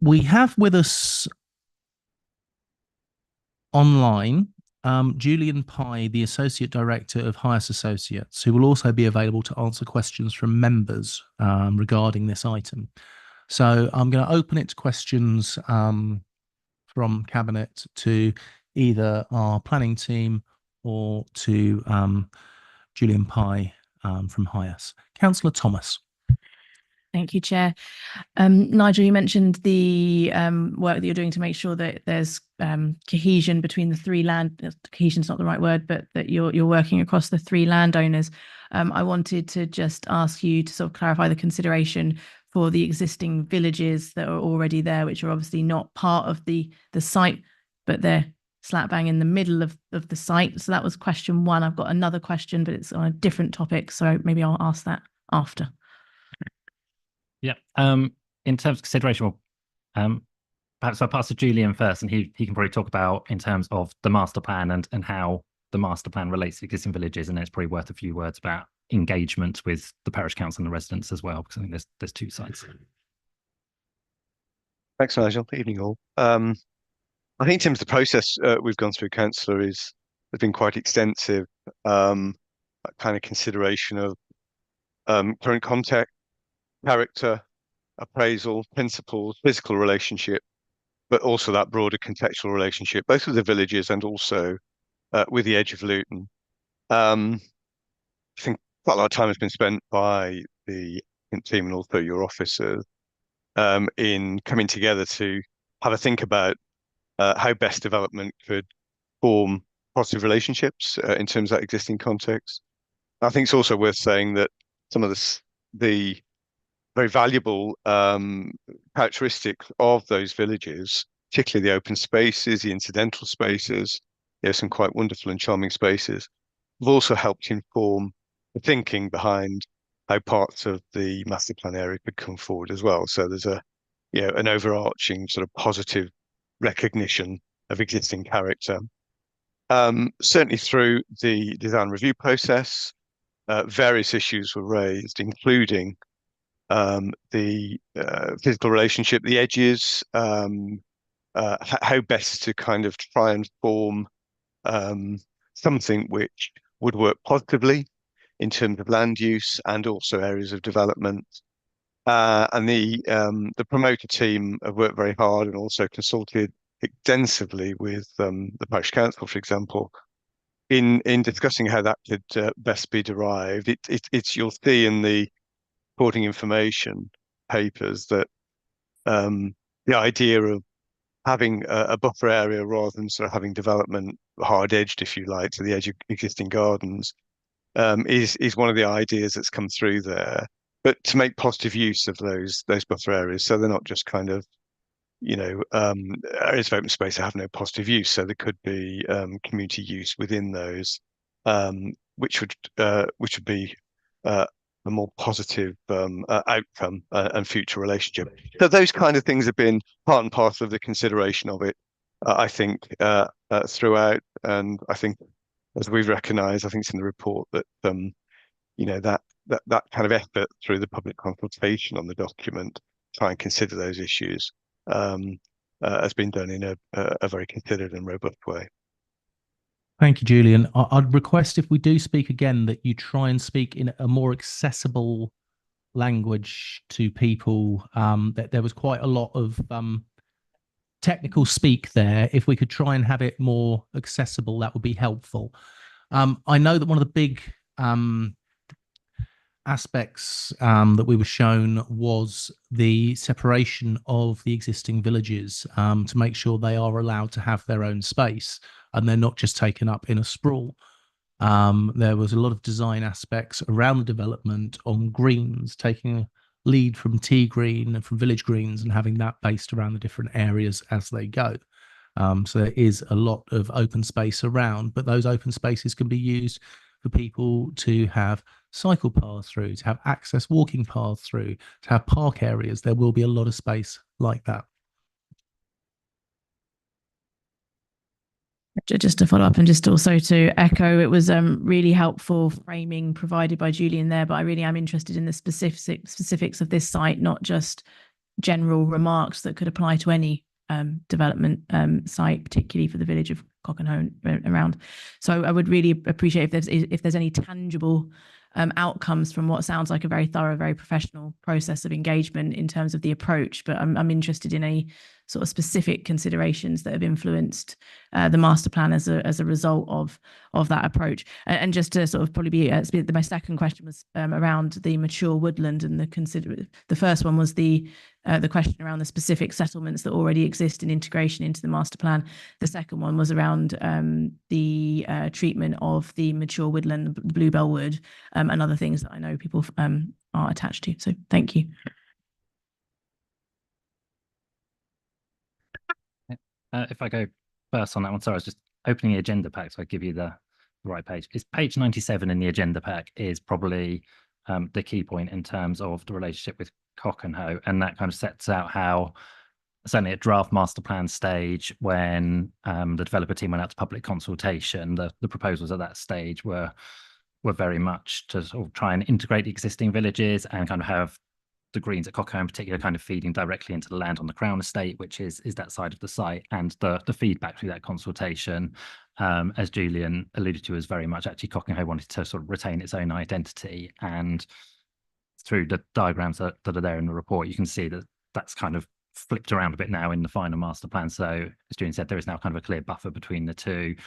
We have with us online Julian Pye, the Associate Director of Highest Associates, who will also be available to answer questions from members regarding this item. So I'm going to open it to questions from Cabinet to either our planning team or to Julian Pye from Highest. Councillor Thomas. Thank you, Chair. Nigel, you mentioned the work that you're doing to make sure that there's cohesion between the 3 cohesion's not the right word, but that you're working across the 3 landowners. I wanted to just ask you to sort of clarify the consideration for the existing villages that are already there, which are obviously not part of the site, but they're slap bang in the middle of the site. So that was question 1. I've got another question, but it's on a different topic, so maybe I'll ask that after. Yeah. In terms of consideration, perhaps I'll pass to Julian first, and he can probably talk about in terms of the master plan and how the master plan relates to existing villages, and then it's probably worth a few words about engagement with the parish council and the residents as well, because I think there's 2 sides. Thanks, Nigel. Evening all. I think in terms of the process we've gone through, Councillor, has been quite extensive. Kind of consideration of current context, character, appraisal, principles, physical relationship, but also that broader contextual relationship, both with the villages and also with the edge of Luton. I think quite a lot of time has been spent by the team and also your officers in coming together to have a think about how best development could form positive relationships in terms of that existing context. I think it's also worth saying that some of the very valuable characteristics of those villages, particularly the open spaces, the incidental spaces, some quite wonderful and charming spaces, have also helped inform the thinking behind how parts of the master plan area could come forward as well. So there's an overarching sort of positive recognition of existing character. Certainly through the design review process, various issues were raised, including the physical relationship, the edges, how best to kind of try and form something which would work positively in terms of land use and also areas of development. And the promoter team have worked very hard and also consulted extensively with the parish council, for example, in discussing how that could best be derived. It's you'll see in the supporting information papers that the idea of having a buffer area rather than sort of having development hard edged, if you like, to the edge of existing gardens is one of the ideas that's come through there. But to make positive use of those buffer areas, so they're not just kind of, you know, areas of open space that have no positive use. So there could be community use within those, which would be a more positive outcome and future relationship. So those kind of things have been part and parcel of the consideration of it, I think, throughout. And I think, as we've recognised, I think it's in the report that you know, that kind of effort through the public consultation on the document, try and consider those issues, has been done in a very considered and robust way. Thank you, Julian. I'd request, if we do speak again, that you try and speak in a more accessible language to people. That there was quite a lot of technical speak there. If we could try and have it more accessible, that would be helpful. I know that one of the big aspects that we were shown was the separation of the existing villages, to make sure they are allowed to have their own space and they're not just taken up in a sprawl. There was a lot of design aspects around the development on greens, taking a lead from Tea Green and from Village Greens and having that based around the different areas as they go. So there is a lot of open space around, but those open spaces can be used for people to have cycle paths through, to have access walking paths through, to have park areas. There will be a lot of space like that. Just to follow up and just also to echo, it was really helpful framing provided by Julian there, but I really am interested in the specifics of this site, not just general remarks that could apply to any development site, particularly for the village of Cockenhoe around. So I would really appreciate if there's any tangible outcomes from what sounds like a very thorough, very professional process of engagement in terms of the approach. But I'm interested in any sort of specific considerations that have influenced the master plan as a result of that approach. And just to sort of probably be my second question was around the mature woodland, and the first one was the question around the specific settlements that already exist in integration into the master plan. The second one was around the treatment of the mature woodland, bluebell wood, and other things that I know people are attached to. So thank you. If I go first on that one, sorry, I was just opening the agenda pack, so I give you the right page. It's page 97 in the agenda pack is probably the key point in terms of the relationship with Cockenhoe, and that kind of sets out how, certainly at draft master plan stage, when the developer team went out to public consultation, the proposals at that stage were very much to sort of try and integrate the existing villages and kind of have the greens at Cockenhoe in particular kind of feeding directly into the land on the Crown Estate, which is that side of the site. And the feedback through that consultation, as Julian alluded to, is very much actually Cockenhoe wanted to sort of retain its own identity. And through the diagrams that are there in the report, you can see that that's kind of flipped around a bit now in the final master plan. So as Julian said, there is now kind of a clear buffer between the two.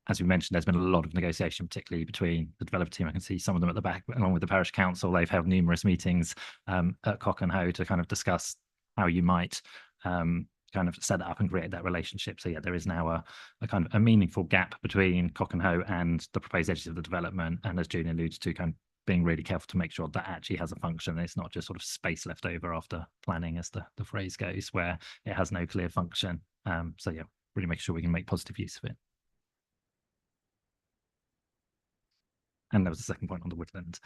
As we mentioned, there's been a lot of negotiation, particularly between the developer team. I can see some of them at the back, along with the parish council. They've held numerous meetings at Cockenhoe to kind of discuss how you might kind of set that up and create that relationship. So yeah, there is now a kind of a meaningful gap between Cockenhoe and the proposed edges of the development. And as Julian alludes to, kind of being really careful to make sure that actually has a function. It's not just sort of space left over after planning, as the phrase goes, where it has no clear function. So yeah, really make sure we can make positive use of it. And there was a second point on the woodlands.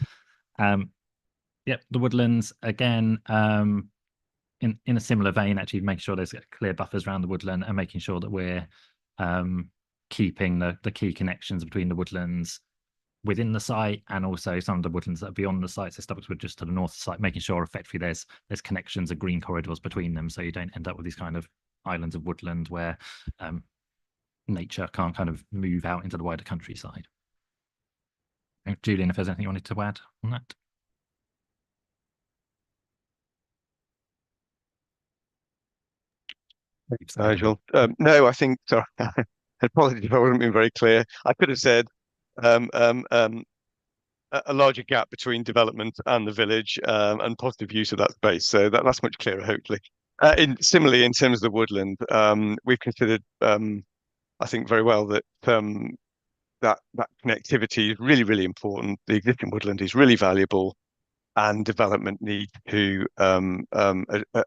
Yep, the woodlands, again, in a similar vein, actually make sure there's clear buffers around the woodland and making sure that we're keeping the key connections between the woodlands within the site, and also some of the woodlands that are beyond the site. So Stubbockswood just to the north of the site, making sure effectively there's connections and green corridors between them, so you don't end up with these kind of islands of woodland where nature can't kind of move out into the wider countryside. Julian, if there's anything you wanted to add on that. Thanks, Nigel. No, I think, sorry, apologies if I wasn't being very clear. I could have said a larger gap between development and the village, and positive use of that space. So that's much clearer, hopefully. Similarly, in terms of the woodland, we've considered, I think, very well that that connectivity is really, really important. The existing woodland is really valuable, and development needs to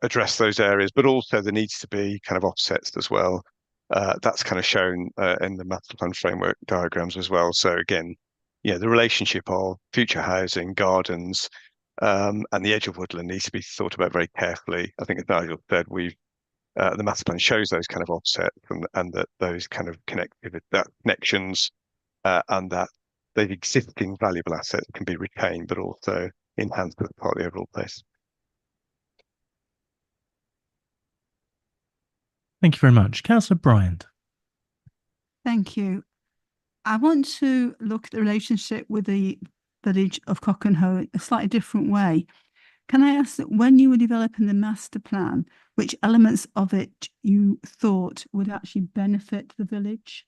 address those areas, but also there needs to be kind of offsets as well. That's kind of shown in the master plan framework diagrams as well. So again, yeah, the relationship of future housing, gardens, and the edge of woodland needs to be thought about very carefully. I think, as Nigel said, the master plan shows those kind of offsets and that those kind of connections and that the existing valuable assets can be retained, but also enhanced as part of the overall place. Thank you very much. Councillor Bryant. Thank you. I want to look at the relationship with the village of Cockenhoe a slightly different way. Can I ask that when you were developing the master plan, which elements of it you thought would actually benefit the village?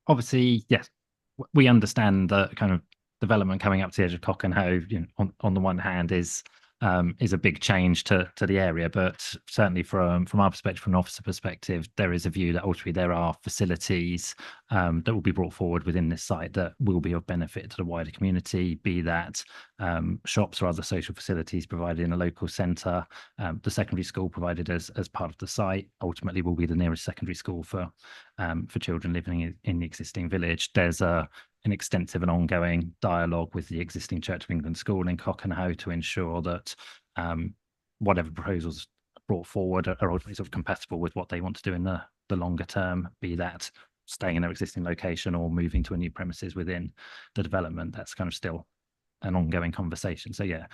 Obviously, yes, we understand the kind of development coming up to the edge of Cockenhoe, you know, on the one hand is a big change to the area, but certainly from our perspective, from an officer perspective, there is a view that ultimately there are facilities that will be brought forward within this site that will be of benefit to the wider community, be that shops or other social facilities provided in a local centre. The secondary school provided as part of the site ultimately will be the nearest secondary school for children living in the existing village. There's an extensive and ongoing dialogue with the existing Church of England school in Cockenhoe to ensure that whatever proposals brought forward are ultimately sort of compatible with what they want to do in the longer term, be that staying in their existing location or moving to a new premises within the development. That's kind of still an ongoing conversation. So yeah,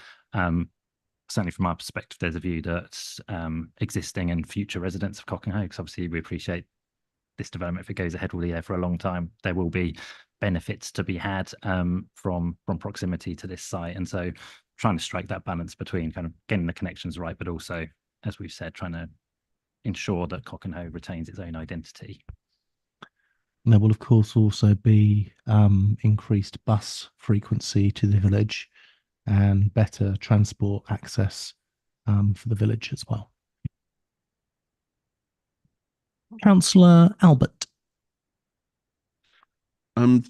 certainly from our perspective, there's a view that existing and future residents of Cockenhoe, because obviously we appreciate this development, if it goes ahead, will be there for a long time. There will be benefits to be had from proximity to this site, and so trying to strike that balance between kind of getting the connections right, but also, as we've said, trying to ensure that Cockenhoe retains its own identity. There will, of course, also be increased bus frequency to the village and better transport access for the village as well. Councillor Albert.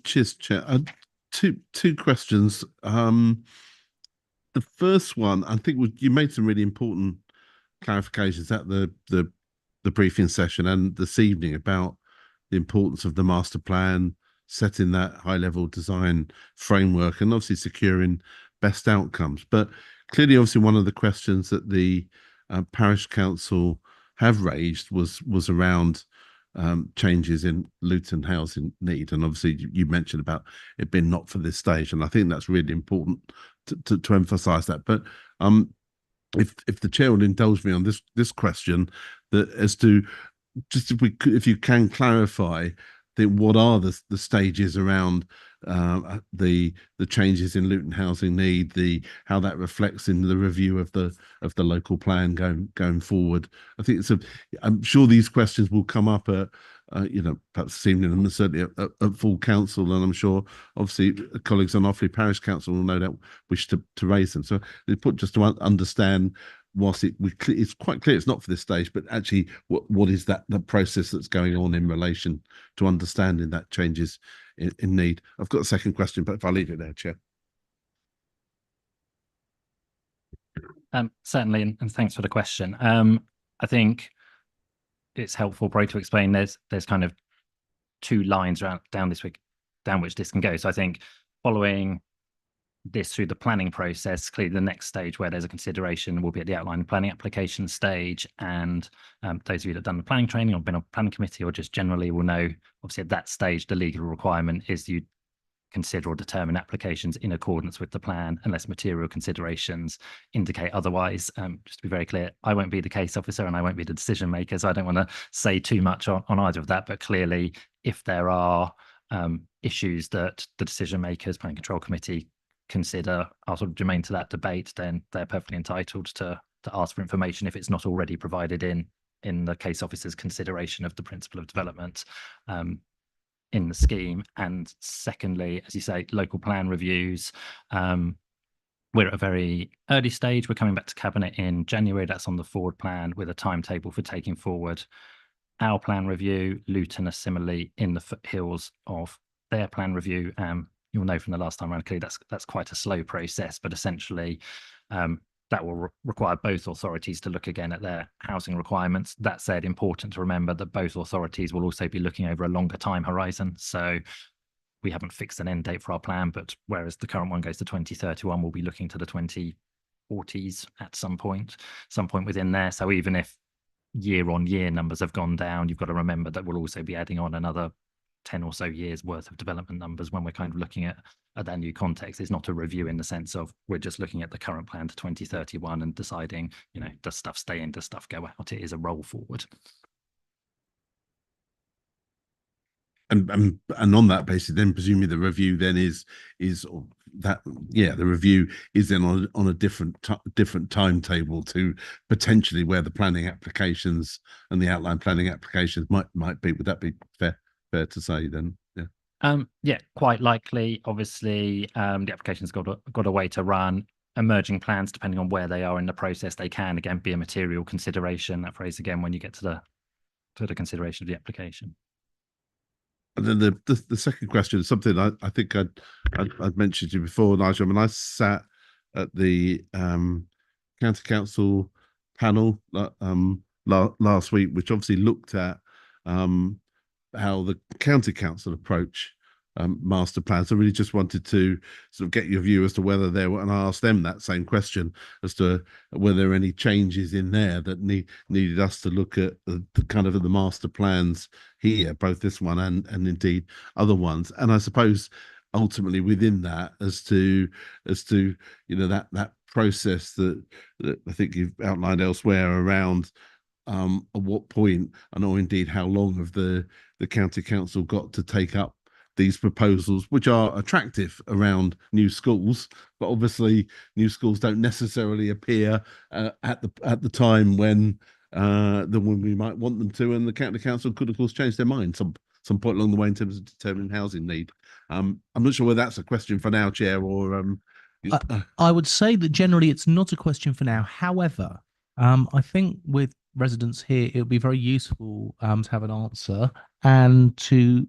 Cheers, Chair. Two questions. The first one, I think you made some really important clarifications at the briefing session and this evening about the importance of the master plan, setting that high-level design framework, and obviously securing best outcomes. But clearly, obviously, one of the questions that the parish council have raised was around changes in Luton housing need, and obviously you mentioned about it being not for this stage, and I think that's really important to emphasise that. But if the chair will indulge me on this question, that as to just if you can clarify what are the stages around the changes in Luton housing need, how that reflects in the review of the local plan going forward. I think I'm sure these questions will come up at perhaps this evening and certainly at full council, and I'm sure obviously colleagues on Offaly Parish Council will no doubt wish to raise them. So they put just to understand, whilst it's quite clear it's not for this stage, but actually what is the process that's going on in relation to understanding that changes in need. I've got a second question, but if I leave it there, Chair. Certainly, and thanks for the question. I think it's helpful probably to explain there's kind of two lines down which this can go. So I think following this through the planning process. Clearly, the next stage where there's a consideration will be at the outline planning application stage. And those of you that have done the planning training or been on planning committee or just generally will know, obviously at that stage, the legal requirement is you consider or determine applications in accordance with the plan unless material considerations indicate otherwise. Just to be very clear, I won't be the case officer and I won't be the decision maker, so I don't want to say too much on either of that. But clearly, if there are issues that the decision makers, planning control committee consider are sort of germane to that debate, then they're perfectly entitled to ask for information if it's not already provided in the case officer's consideration of the principle of development in the scheme. And secondly, as you say, local plan reviews. We're at a very early stage. We're coming back to Cabinet in January. That's on the forward plan with a timetable for taking forward our plan review. Luton are similarly in the foothills of their plan review. You'll know from the last time around, clearly that's quite a slow process, but essentially that will require both authorities to look again at their housing requirements. That said, important to remember that both authorities will also be looking over a longer time horizon. So we haven't fixed an end date for our plan, but whereas the current one goes to 2031, we'll be looking to the 2040s at some point within there. So even if year on year numbers have gone down, you've got to remember that we'll also be adding on another 10 or so years worth of development numbers when we're kind of looking at that new context. It's not a review in the sense of we're just looking at the current plan to 2031 and deciding, does stuff stay in, does stuff go out? It is a roll forward. And on that basis, then presumably the review then is that the review is then on a different timetable to potentially where the planning applications and the outline planning applications might be. Would that be fair to say then? Yeah, quite likely. Obviously, the application's got a way to run. Emerging plans, depending on where they are in the process, they can again be a material consideration. That phrase again when you get to the consideration of the application. And then the second question is something I think I'd mentioned to you before, Nigel. I mean, I sat at the county council panel last week, which obviously looked at how the county council approach master plans. I really just wanted to sort of get your view as to whether there were, and I asked them that same question as to were there any changes in there that needed us to look at the kind of the master plans here, both this one and indeed other ones. And I suppose ultimately within that, as to that process that I think you've outlined elsewhere around at what point and or indeed how long have the county council got to take up these proposals, which are attractive around new schools, but obviously new schools don't necessarily appear at the time when we might want them to, and the county council could of course change their mind some point along the way in terms of determining housing need. I'm not sure whether that's a question for now, Chair, or I would say that generally it's not a question for now. However, I think with residents here, it would be very useful to have an answer and to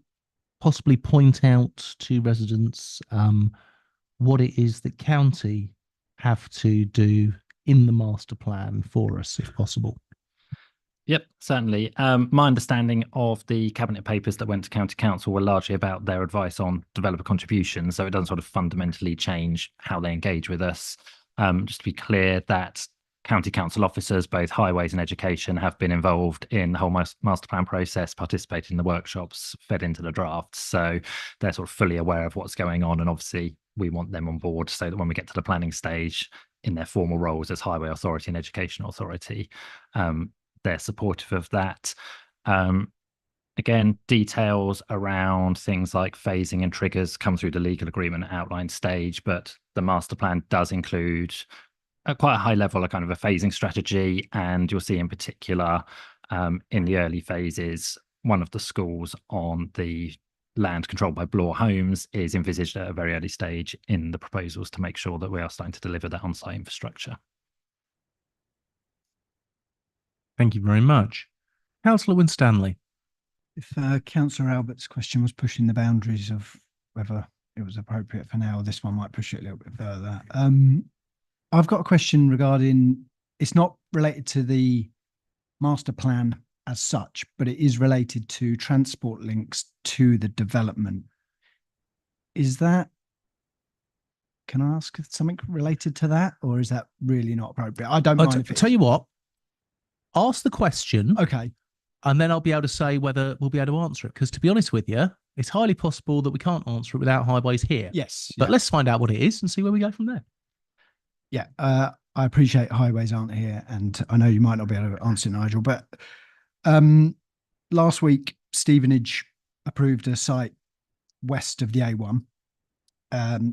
possibly point out to residents what it is that county have to do in the master plan for us, if possible. Yep, certainly. My understanding of the cabinet papers that went to county council were largely about their advice on developer contributions, so it doesn't sort of fundamentally change how they engage with us. Just to be clear, that county council officers, both highways and education, have been involved in the whole master plan process, participated in the workshops, fed into the drafts. So they're sort of fully aware of what's going on. And obviously we want them on board so that when we get to the planning stage in their formal roles as highway authority and education authority, they're supportive of that. Again, details around things like phasing and triggers come through the legal agreement outline stage, but the master plan does include at quite a high level, a kind of a phasing strategy. And you'll see in particular in the early phases, one of the schools on the land controlled by Bloor Homes is envisaged at a very early stage in the proposals to make sure that we are starting to deliver that on-site infrastructure. Thank you very much. Councillor Winstanley. If Councillor Albert's question was pushing the boundaries of whether it was appropriate for now, this one might push it a little bit further. I've got a question regarding, it's not related to the master plan as such, but it is related to transport links to the development. Is that can I ask something related to that, or is that really not appropriate? I don't mind. If tell you what, ask the question. Okay. And then I'll be able to say whether we'll be able to answer it. Because to be honest with you, it's highly possible that we can't answer it without highways here. Yes. But let's find out what it is and see where we go from there. Yeah. I appreciate highways aren't here, and I know you might not be able to answer, Nigel, but last week, Stevenage approved a site west of the A1.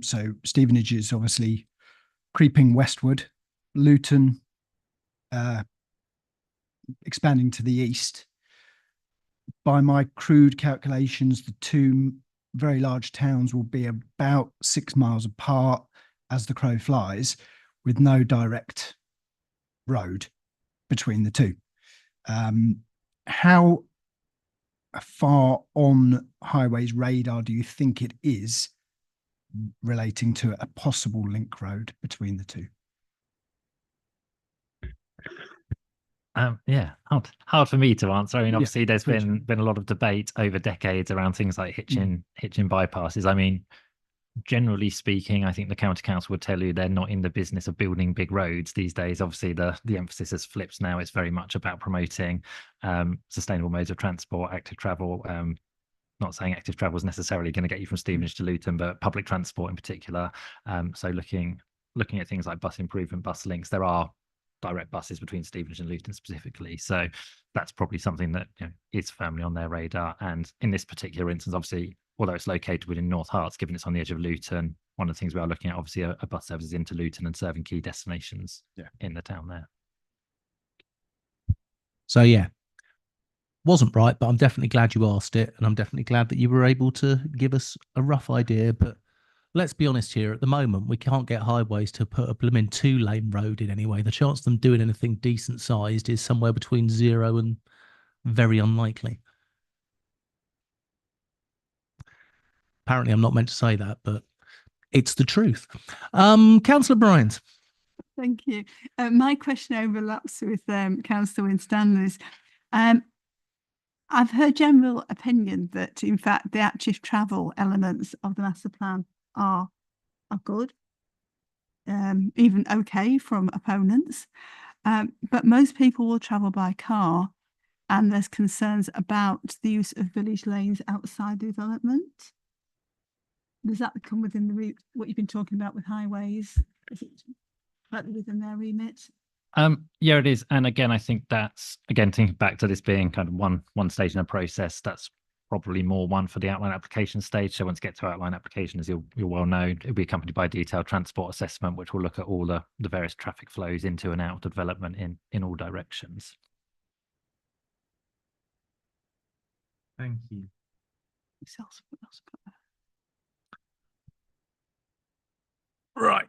So Stevenage is obviously creeping westward. Luton expanding to the east. By my crude calculations, the two very large towns will be about 6 miles apart as the crow flies, with no direct road between the two. How far on highways radar do you think it is relating to a possible link road between the two? Yeah, hard for me to answer. I mean, obviously, there's please. been a lot of debate over decades around things like hitching bypasses. I mean, generally speaking, I think the county council would tell you they're not in the business of building big roads these days. Obviously, the emphasis has flipped now. It's very much about promoting sustainable modes of transport, active travel. Not saying active travel is necessarily going to get you from Stevenage to Luton, but public transport in particular. So looking at things like bus improvement, bus links, there are direct buses between Stevenage and Luton specifically. So that's probably something that is firmly on their radar. And in this particular instance, obviously, although it's located within North Herts, given it's on the edge of Luton, one of the things we are looking at, obviously, are bus services into Luton and serving key destinations in the town there. So yeah, wasn't right, but I'm definitely glad you asked it, and I'm definitely glad that you were able to give us a rough idea. But let's be honest here, at the moment, we can't get highways to put a blooming 2-lane road in anyway. The chance of them doing anything decent sized is somewhere between 0 and very unlikely. Apparently, I'm not meant to say that, but it's the truth. Councillor Bryant. Thank you. My question overlaps with Councillor Winstanley's. I've heard general opinion that, in fact, the active travel elements of the master plan are good, even okay from opponents. But most people will travel by car, and there's concerns about the use of village lanes outside the development. Does that come within the what you've been talking about with highways? Is it partly within their remit? Yeah, it is. And again, I think that's, again, thinking back to this being kind of one stage in a process, that's probably more one for the outline application stage. So once you get to outline application, as you'll well know, it'll be accompanied by a detailed transport assessment, which will look at all the various traffic flows into and out of development in all directions. Thank you. Right.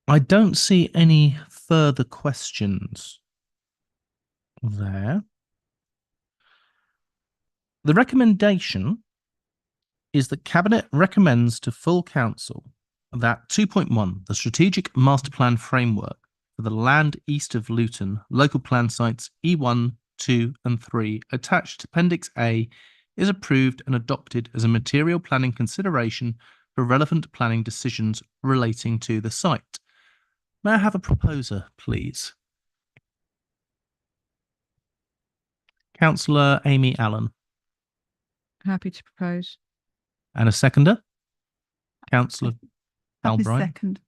I don't see any further questions there. The recommendation is that Cabinet recommends to full council that 2.1, the Strategic Master Plan Framework for the land east of Luton, local plan sites E1, 2 and 3, attached to Appendix A, is approved and adopted as a material planning consideration for relevant planning decisions relating to the site. May I have a proposer, please? Councillor Amy Allen. Happy to propose. And a seconder? Councillor Al Bryan. Second.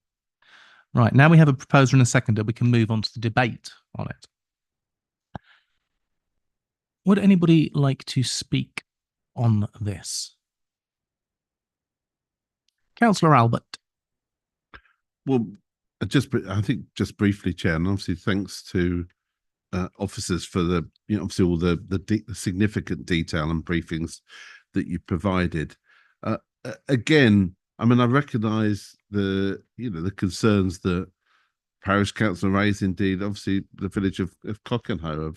Right, now we have a proposer and a seconder. We can move on to the debate on it. Would anybody like to speak on this? Councillor Albert. Well, I think just briefly, Chair, and obviously thanks to officers for the, obviously all the significant detail and briefings that you provided. Again, I mean, I recognise the concerns that Parish Council raised. Indeed, obviously the village of Cockenhoe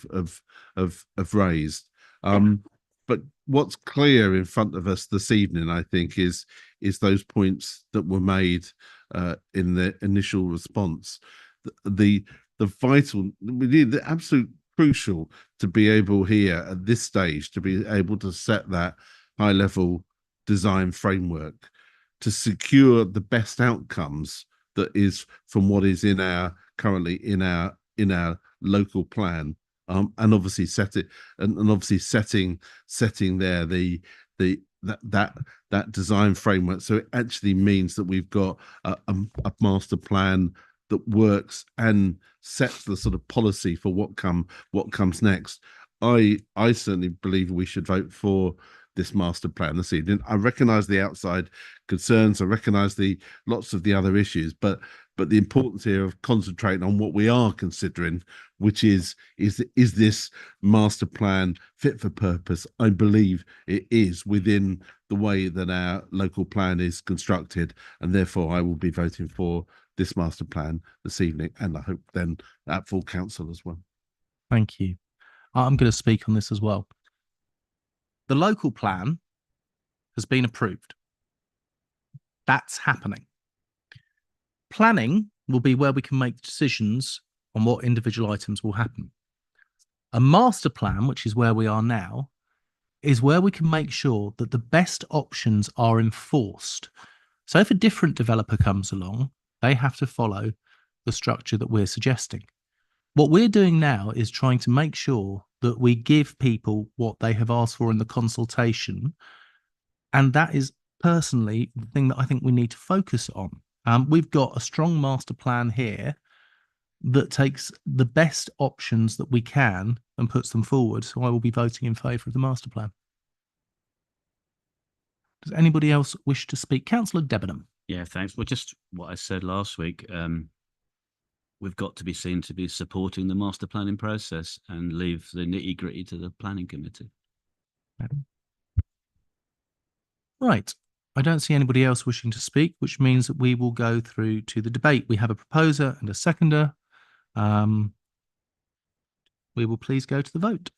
have raised. But what's clear in front of us this evening, I think, is those points that were made in the initial response. The vital, the absolute crucial to be able here at this stage to be able to set that high level design framework to secure the best outcomes that is from what is in our currently in our local plan, and obviously setting there that design framework. So it actually means that we've got a master plan that works and sets the sort of policy for what comes next. I certainly believe we should vote for this master plan this evening. I recognise the outside concerns. I recognise the lots of the other issues, but the importance here of concentrating on what we are considering, which is this master plan fit for purpose? I believe it is within the way that our local plan is constructed, and therefore I will be voting for this master plan this evening, and I hope then at full council as well. Thank you. I'm going to speak on this as well. The local plan has been approved. That's happening. Planning will be where we can make decisions on what individual items will happen. A master plan, which is where we are now, is where we can make sure that the best options are enforced. So if a different developer comes along, they have to follow the structure that we're suggesting. What we're doing now is trying to make sure that we give people what they have asked for in the consultation. And that is personally the thing that I think we need to focus on. We've got a strong master plan here that takes the best options that we can and puts them forward. So I will be voting in favour of the master plan. Does anybody else wish to speak? Councillor Debenham. Yeah, thanks. Well, just what I said last week, we've got to be seen to be supporting the master planning process and leave the nitty gritty to the planning committee. Right. I don't see anybody else wishing to speak, which means that we will go through to the debate. We have a proposer and a seconder. We will please go to the vote.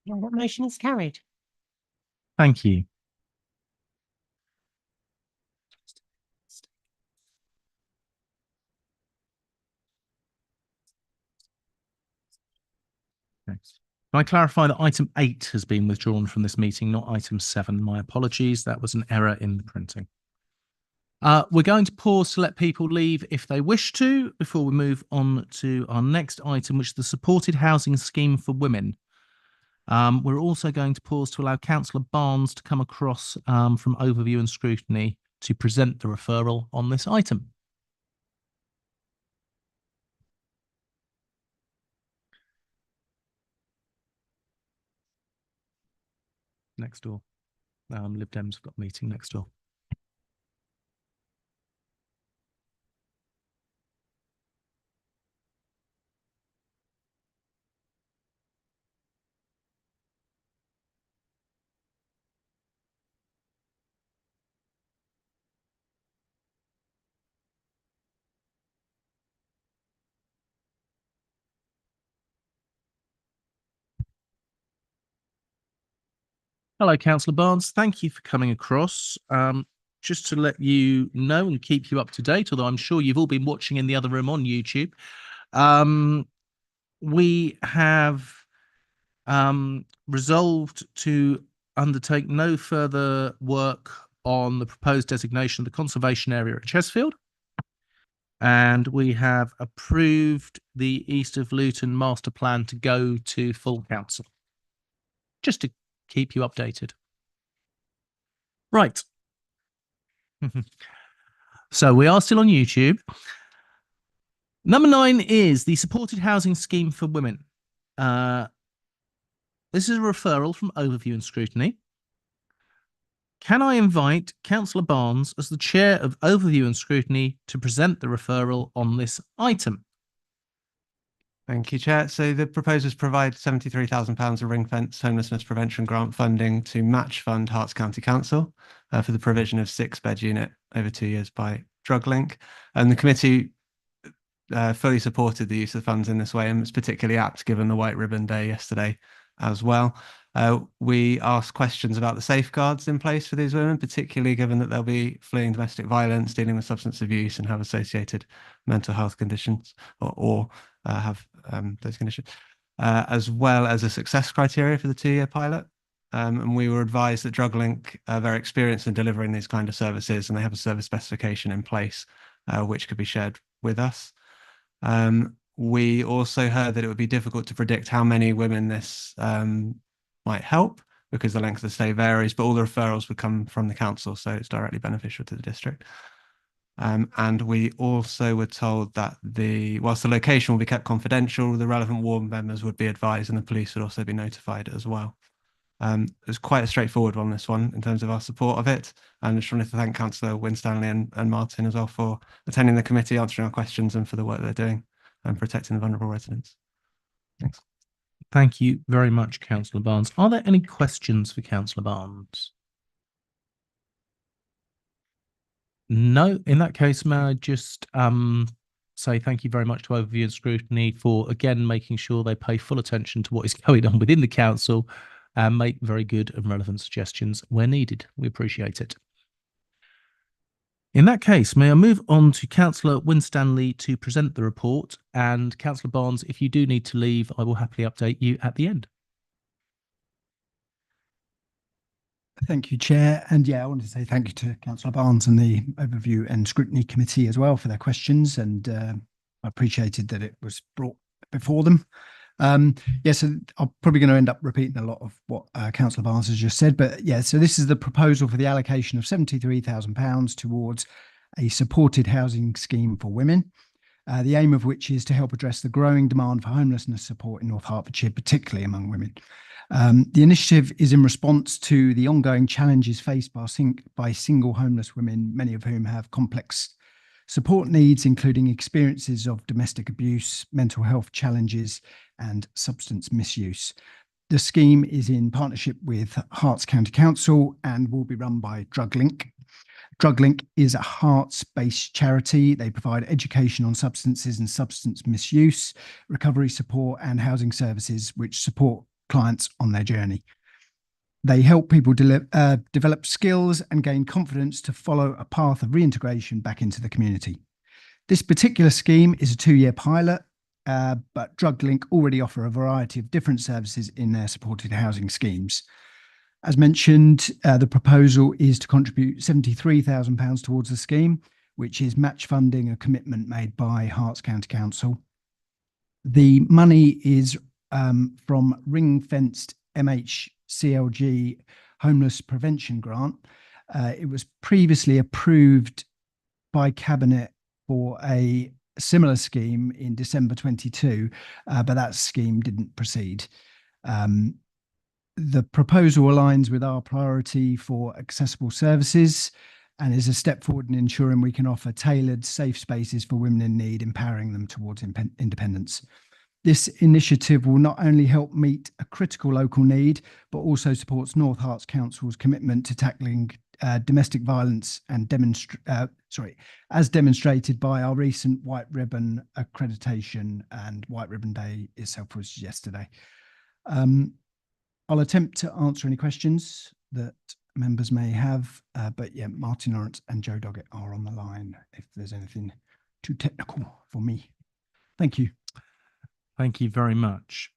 And that motion is carried. Thank you. Thanks. Can I clarify that item 8 has been withdrawn from this meeting, not item 7? My apologies. That was an error in the printing. We're going to pause to let people leave if they wish to before we move on to our next item, which is the supported housing scheme for women. We're also going to pause to allow Councillor Barnes to come across from Overview and Scrutiny to present the referral on this item. Next door. Lib Dems have got a meeting next door. Hello, Councillor Barnes. Thank you for coming across. Just to let you know and keep you up to date, although I'm sure you've all been watching in the other room on YouTube, we have resolved to undertake no further work on the proposed designation of the conservation area at Chesfield. And we have approved the East of Luton master plan to go to full council. Just to keep you updated. Right. So we are still on YouTube. Number 9 is the supported housing scheme for women. This is a referral from Overview and Scrutiny. Can I invite Councillor Barnes as the chair of Overview and Scrutiny to present the referral on this item? Thank you, Chair. So the proposers provide £73,000 of ring-fence homelessness prevention grant funding to match fund Herts County Council for the provision of 6-bed unit over 2 years by DrugLink. And the committee fully supported the use of funds in this way, and it's particularly apt given the White Ribbon Day yesterday as well. We asked questions about the safeguards in place for these women, particularly given that they'll be fleeing domestic violence, dealing with substance abuse, and have associated mental health conditions or have those conditions, as well as a success criteria for the 2-year pilot. And we were advised that DrugLink are very experienced in delivering these kind of services, and they have a service specification in place, which could be shared with us. We also heard that it would be difficult to predict how many women this might help, because the length of the stay varies, but all the referrals would come from the council, so it's directly beneficial to the district. And we also were told that whilst the location will be kept confidential, the relevant ward members would be advised, and the police would also be notified as well. It was quite a straightforward one, this one, in terms of our support of it. And I just wanted to thank Councillor Winstanley and Martin as well for attending the committee, answering our questions, and for the work they're doing and protecting the vulnerable residents. Thanks. Thank you very much, Councillor Barnes. Are there any questions for Councillor Barnes? No. In that case, may I just say thank you very much to Overview and Scrutiny for, again, making sure they pay full attention to what is going on within the council and make very good and relevant suggestions where needed. We appreciate it. In that case, may I move on to Councillor Winstanley to present the report, and Councillor Barnes, if you do need to leave, I will happily update you at the end. Thank you, Chair. And yeah, I wanted to say thank you to Councillor Barnes and the Overview and Scrutiny Committee as well for their questions, and I appreciated that it was brought before them. Yeah, so I'm probably going to end up repeating a lot of what Councillor Barnes has just said, but yeah, so this is the proposal for the allocation of £73,000 towards a supported housing scheme for women, the aim of which is to help address the growing demand for homelessness support in North Hertfordshire, particularly among women. The initiative is in response to the ongoing challenges faced by single homeless women, many of whom have complex support needs, including experiences of domestic abuse, mental health challenges, and substance misuse. The scheme is in partnership with Herts County Council and will be run by DrugLink. DrugLink is a Herts-based charity. They provide education on substances and substance misuse, recovery support, and housing services which support clients on their journey. They help people develop skills and gain confidence to follow a path of reintegration back into the community. This particular scheme is a 2-year pilot, but DrugLink already offer a variety of different services in their supported housing schemes. As mentioned, the proposal is to contribute £73,000 towards the scheme, which is match funding a commitment made by Herts County Council. The money is from ring-fenced MHCLG Homeless Prevention Grant. It was previously approved by Cabinet for a similar scheme in December 22, but that scheme didn't proceed. The proposal aligns with our priority for accessible services and is a step forward in ensuring we can offer tailored, safe spaces for women in need, empowering them towards independence. This initiative will not only help meet a critical local need, but also supports North Herts Council's commitment to tackling domestic violence and as demonstrated by our recent White Ribbon accreditation, and White Ribbon Day itself was yesterday. I'll attempt to answer any questions that members may have, but yeah, Martin Lawrence and Joe Doggett are on the line if there's anything too technical for me. Thank you. Thank you very much.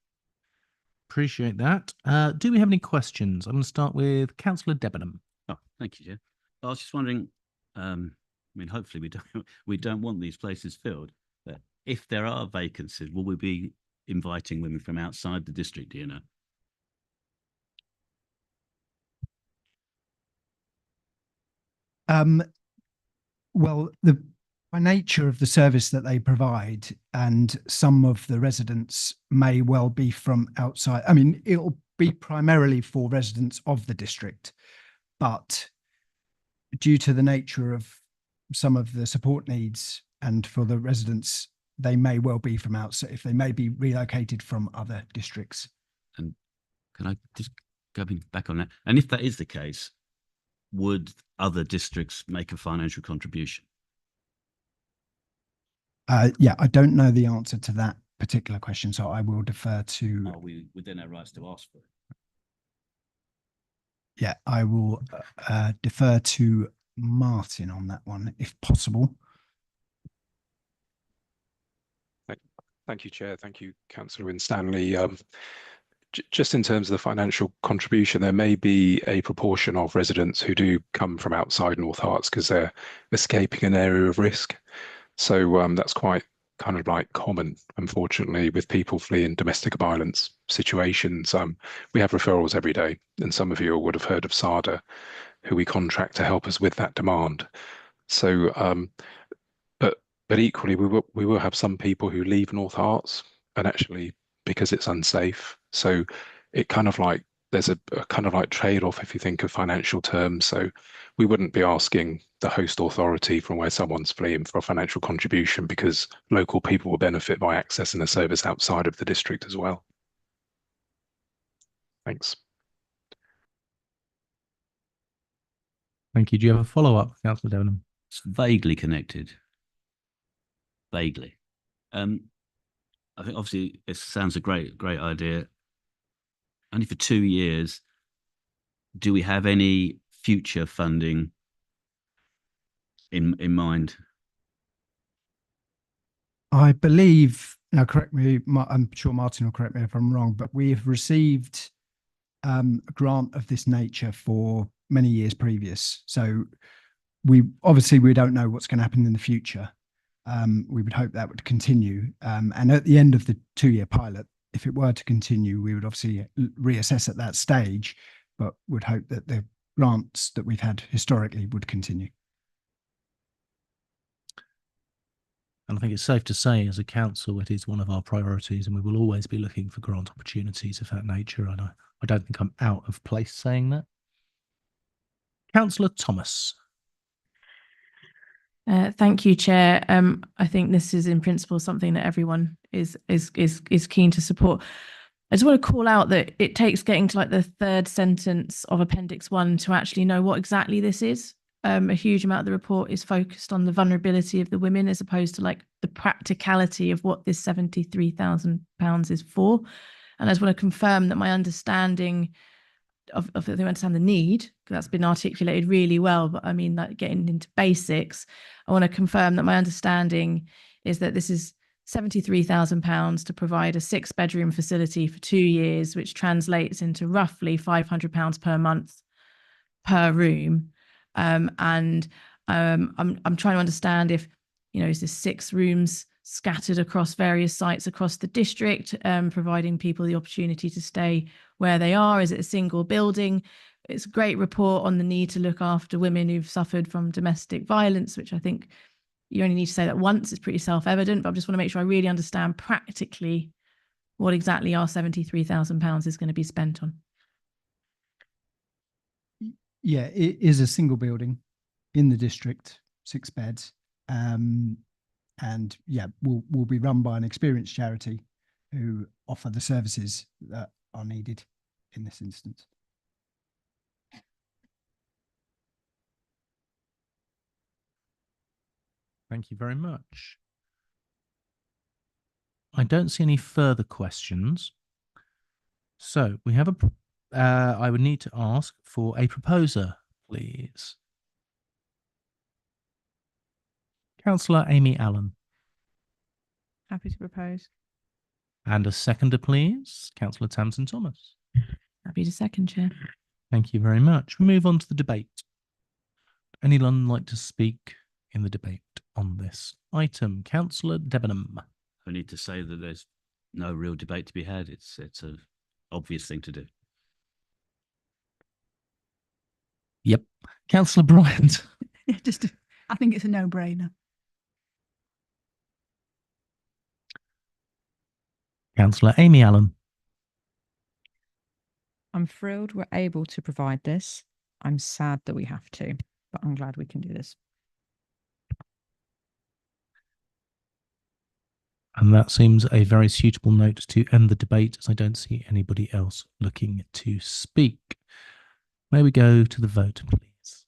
Appreciate that. Do we have any questions? I'm going to start with Councillor Debenham. Oh, thank you, Chair. I was just wondering, I mean, hopefully we don't want these places filled, but if there are vacancies, will we be inviting women from outside the district, do you know? Well, by nature of the service that they provide, and some of the residents may well be from outside. I mean, it'll be primarily for residents of the district, but due to the nature of some of the support needs and for the residents, they may well be from outside, if they may be relocated from other districts. And can I just go back on that? And if that is the case, would other districts make a financial contribution? Yeah, I don't know the answer to that particular question, so I will defer to. Are we within our rights to ask for it? Yeah, I will defer to Martin on that one, if possible. Thank you, Chair. Thank you, Councillor Winstanley. Just in terms of the financial contribution, there may be a proportion of residents who do come from outside North Herts because they're escaping an area of risk. So that's quite kind of like common, unfortunately, with people fleeing domestic violence situations. We have referrals every day, and some of you would have heard of SADA, who we contract to help us with that demand. So, but equally, we will have some people who leave North Herts, and actually because it's unsafe. So it kind of like there's a kind of like trade-off if you think of financial terms. So we wouldn't be asking the host authority from where someone's fleeing for a financial contribution, because local people will benefit by accessing a service outside of the district as well. Thanks. Thank you. Do you have a follow-up, Councillor Debenham? It's vaguely connected. Vaguely. I think obviously it sounds a great idea. Only for 2 years. Do we have any future funding in mind? I believe, now correct me, I'm sure Martin will correct me if I'm wrong, but we have received a grant of this nature for many years previous. So we don't know what's going to happen in the future. We would hope that would continue. And at the end of the 2-year pilot, if it were to continue, we would obviously reassess at that stage, but would hope that the grants that we've had historically would continue. And I think it's safe to say, as a council, it is one of our priorities, and we will always be looking for grant opportunities of that nature. And I don't think I'm out of place saying that. Councillor Thomas. Thank you, Chair. I think this is in principle something that everyone is keen to support. I just want to call out that it takes getting to like the third sentence of Appendix 1 to actually know what exactly this is. A huge amount of the report is focused on the vulnerability of the women as opposed to like the practicality of what this £73,000 is for. And I just want to confirm that my understanding of they understand the need, that's been articulated really well, but I mean, like getting into basics, I want to confirm that my understanding is that this is £73,000 to provide a 6-bedroom facility for 2 years, which translates into roughly £500 per month per room. I'm trying to understand if, is this 6 rooms scattered across various sites across the district, providing people the opportunity to stay where they are? Is it a single building? It's a great report on the need to look after women who've suffered from domestic violence, which I think you only need to say that once. It's pretty self-evident, but I just want to make sure I really understand practically what exactly our £73,000 is going to be spent on. Yeah, it is a single building in the district, 6 beds. And yeah, will be run by an experienced charity who offer the services that are needed in this instance. Thank you very much. I don't see any further questions. So we have I would need to ask for a proposer, please. Councillor Amy Allen. Happy to propose. And a seconder, please. Councillor Tamsin Thomas. Happy to second, Chair. Thank you very much. We move on to the debate. Anyone like to speak in the debate on this item? Councillor Debenham. I need to say that there's no real debate to be had. It's an obvious thing to do. Yep. Councillor Bryant. I think it's a no-brainer. Councillor Amy Allen. I'm thrilled we're able to provide this. I'm sad that we have to, but I'm glad we can do this. And that seems a very suitable note to end the debate, as I don't see anybody else looking to speak. May we go to the vote, please?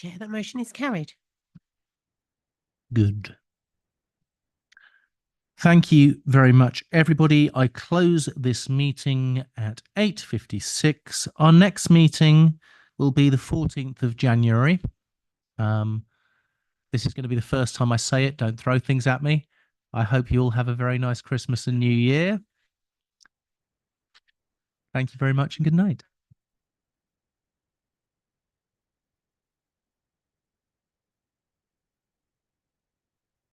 Chair, that motion is carried. Good. Thank you very much, everybody. I close this meeting at 8:56. Our next meeting will be the 14th of January. This is going to be the first time I say it. Don't throw things at me. I hope you all have a very nice Christmas and New Year. Thank you very much and good night.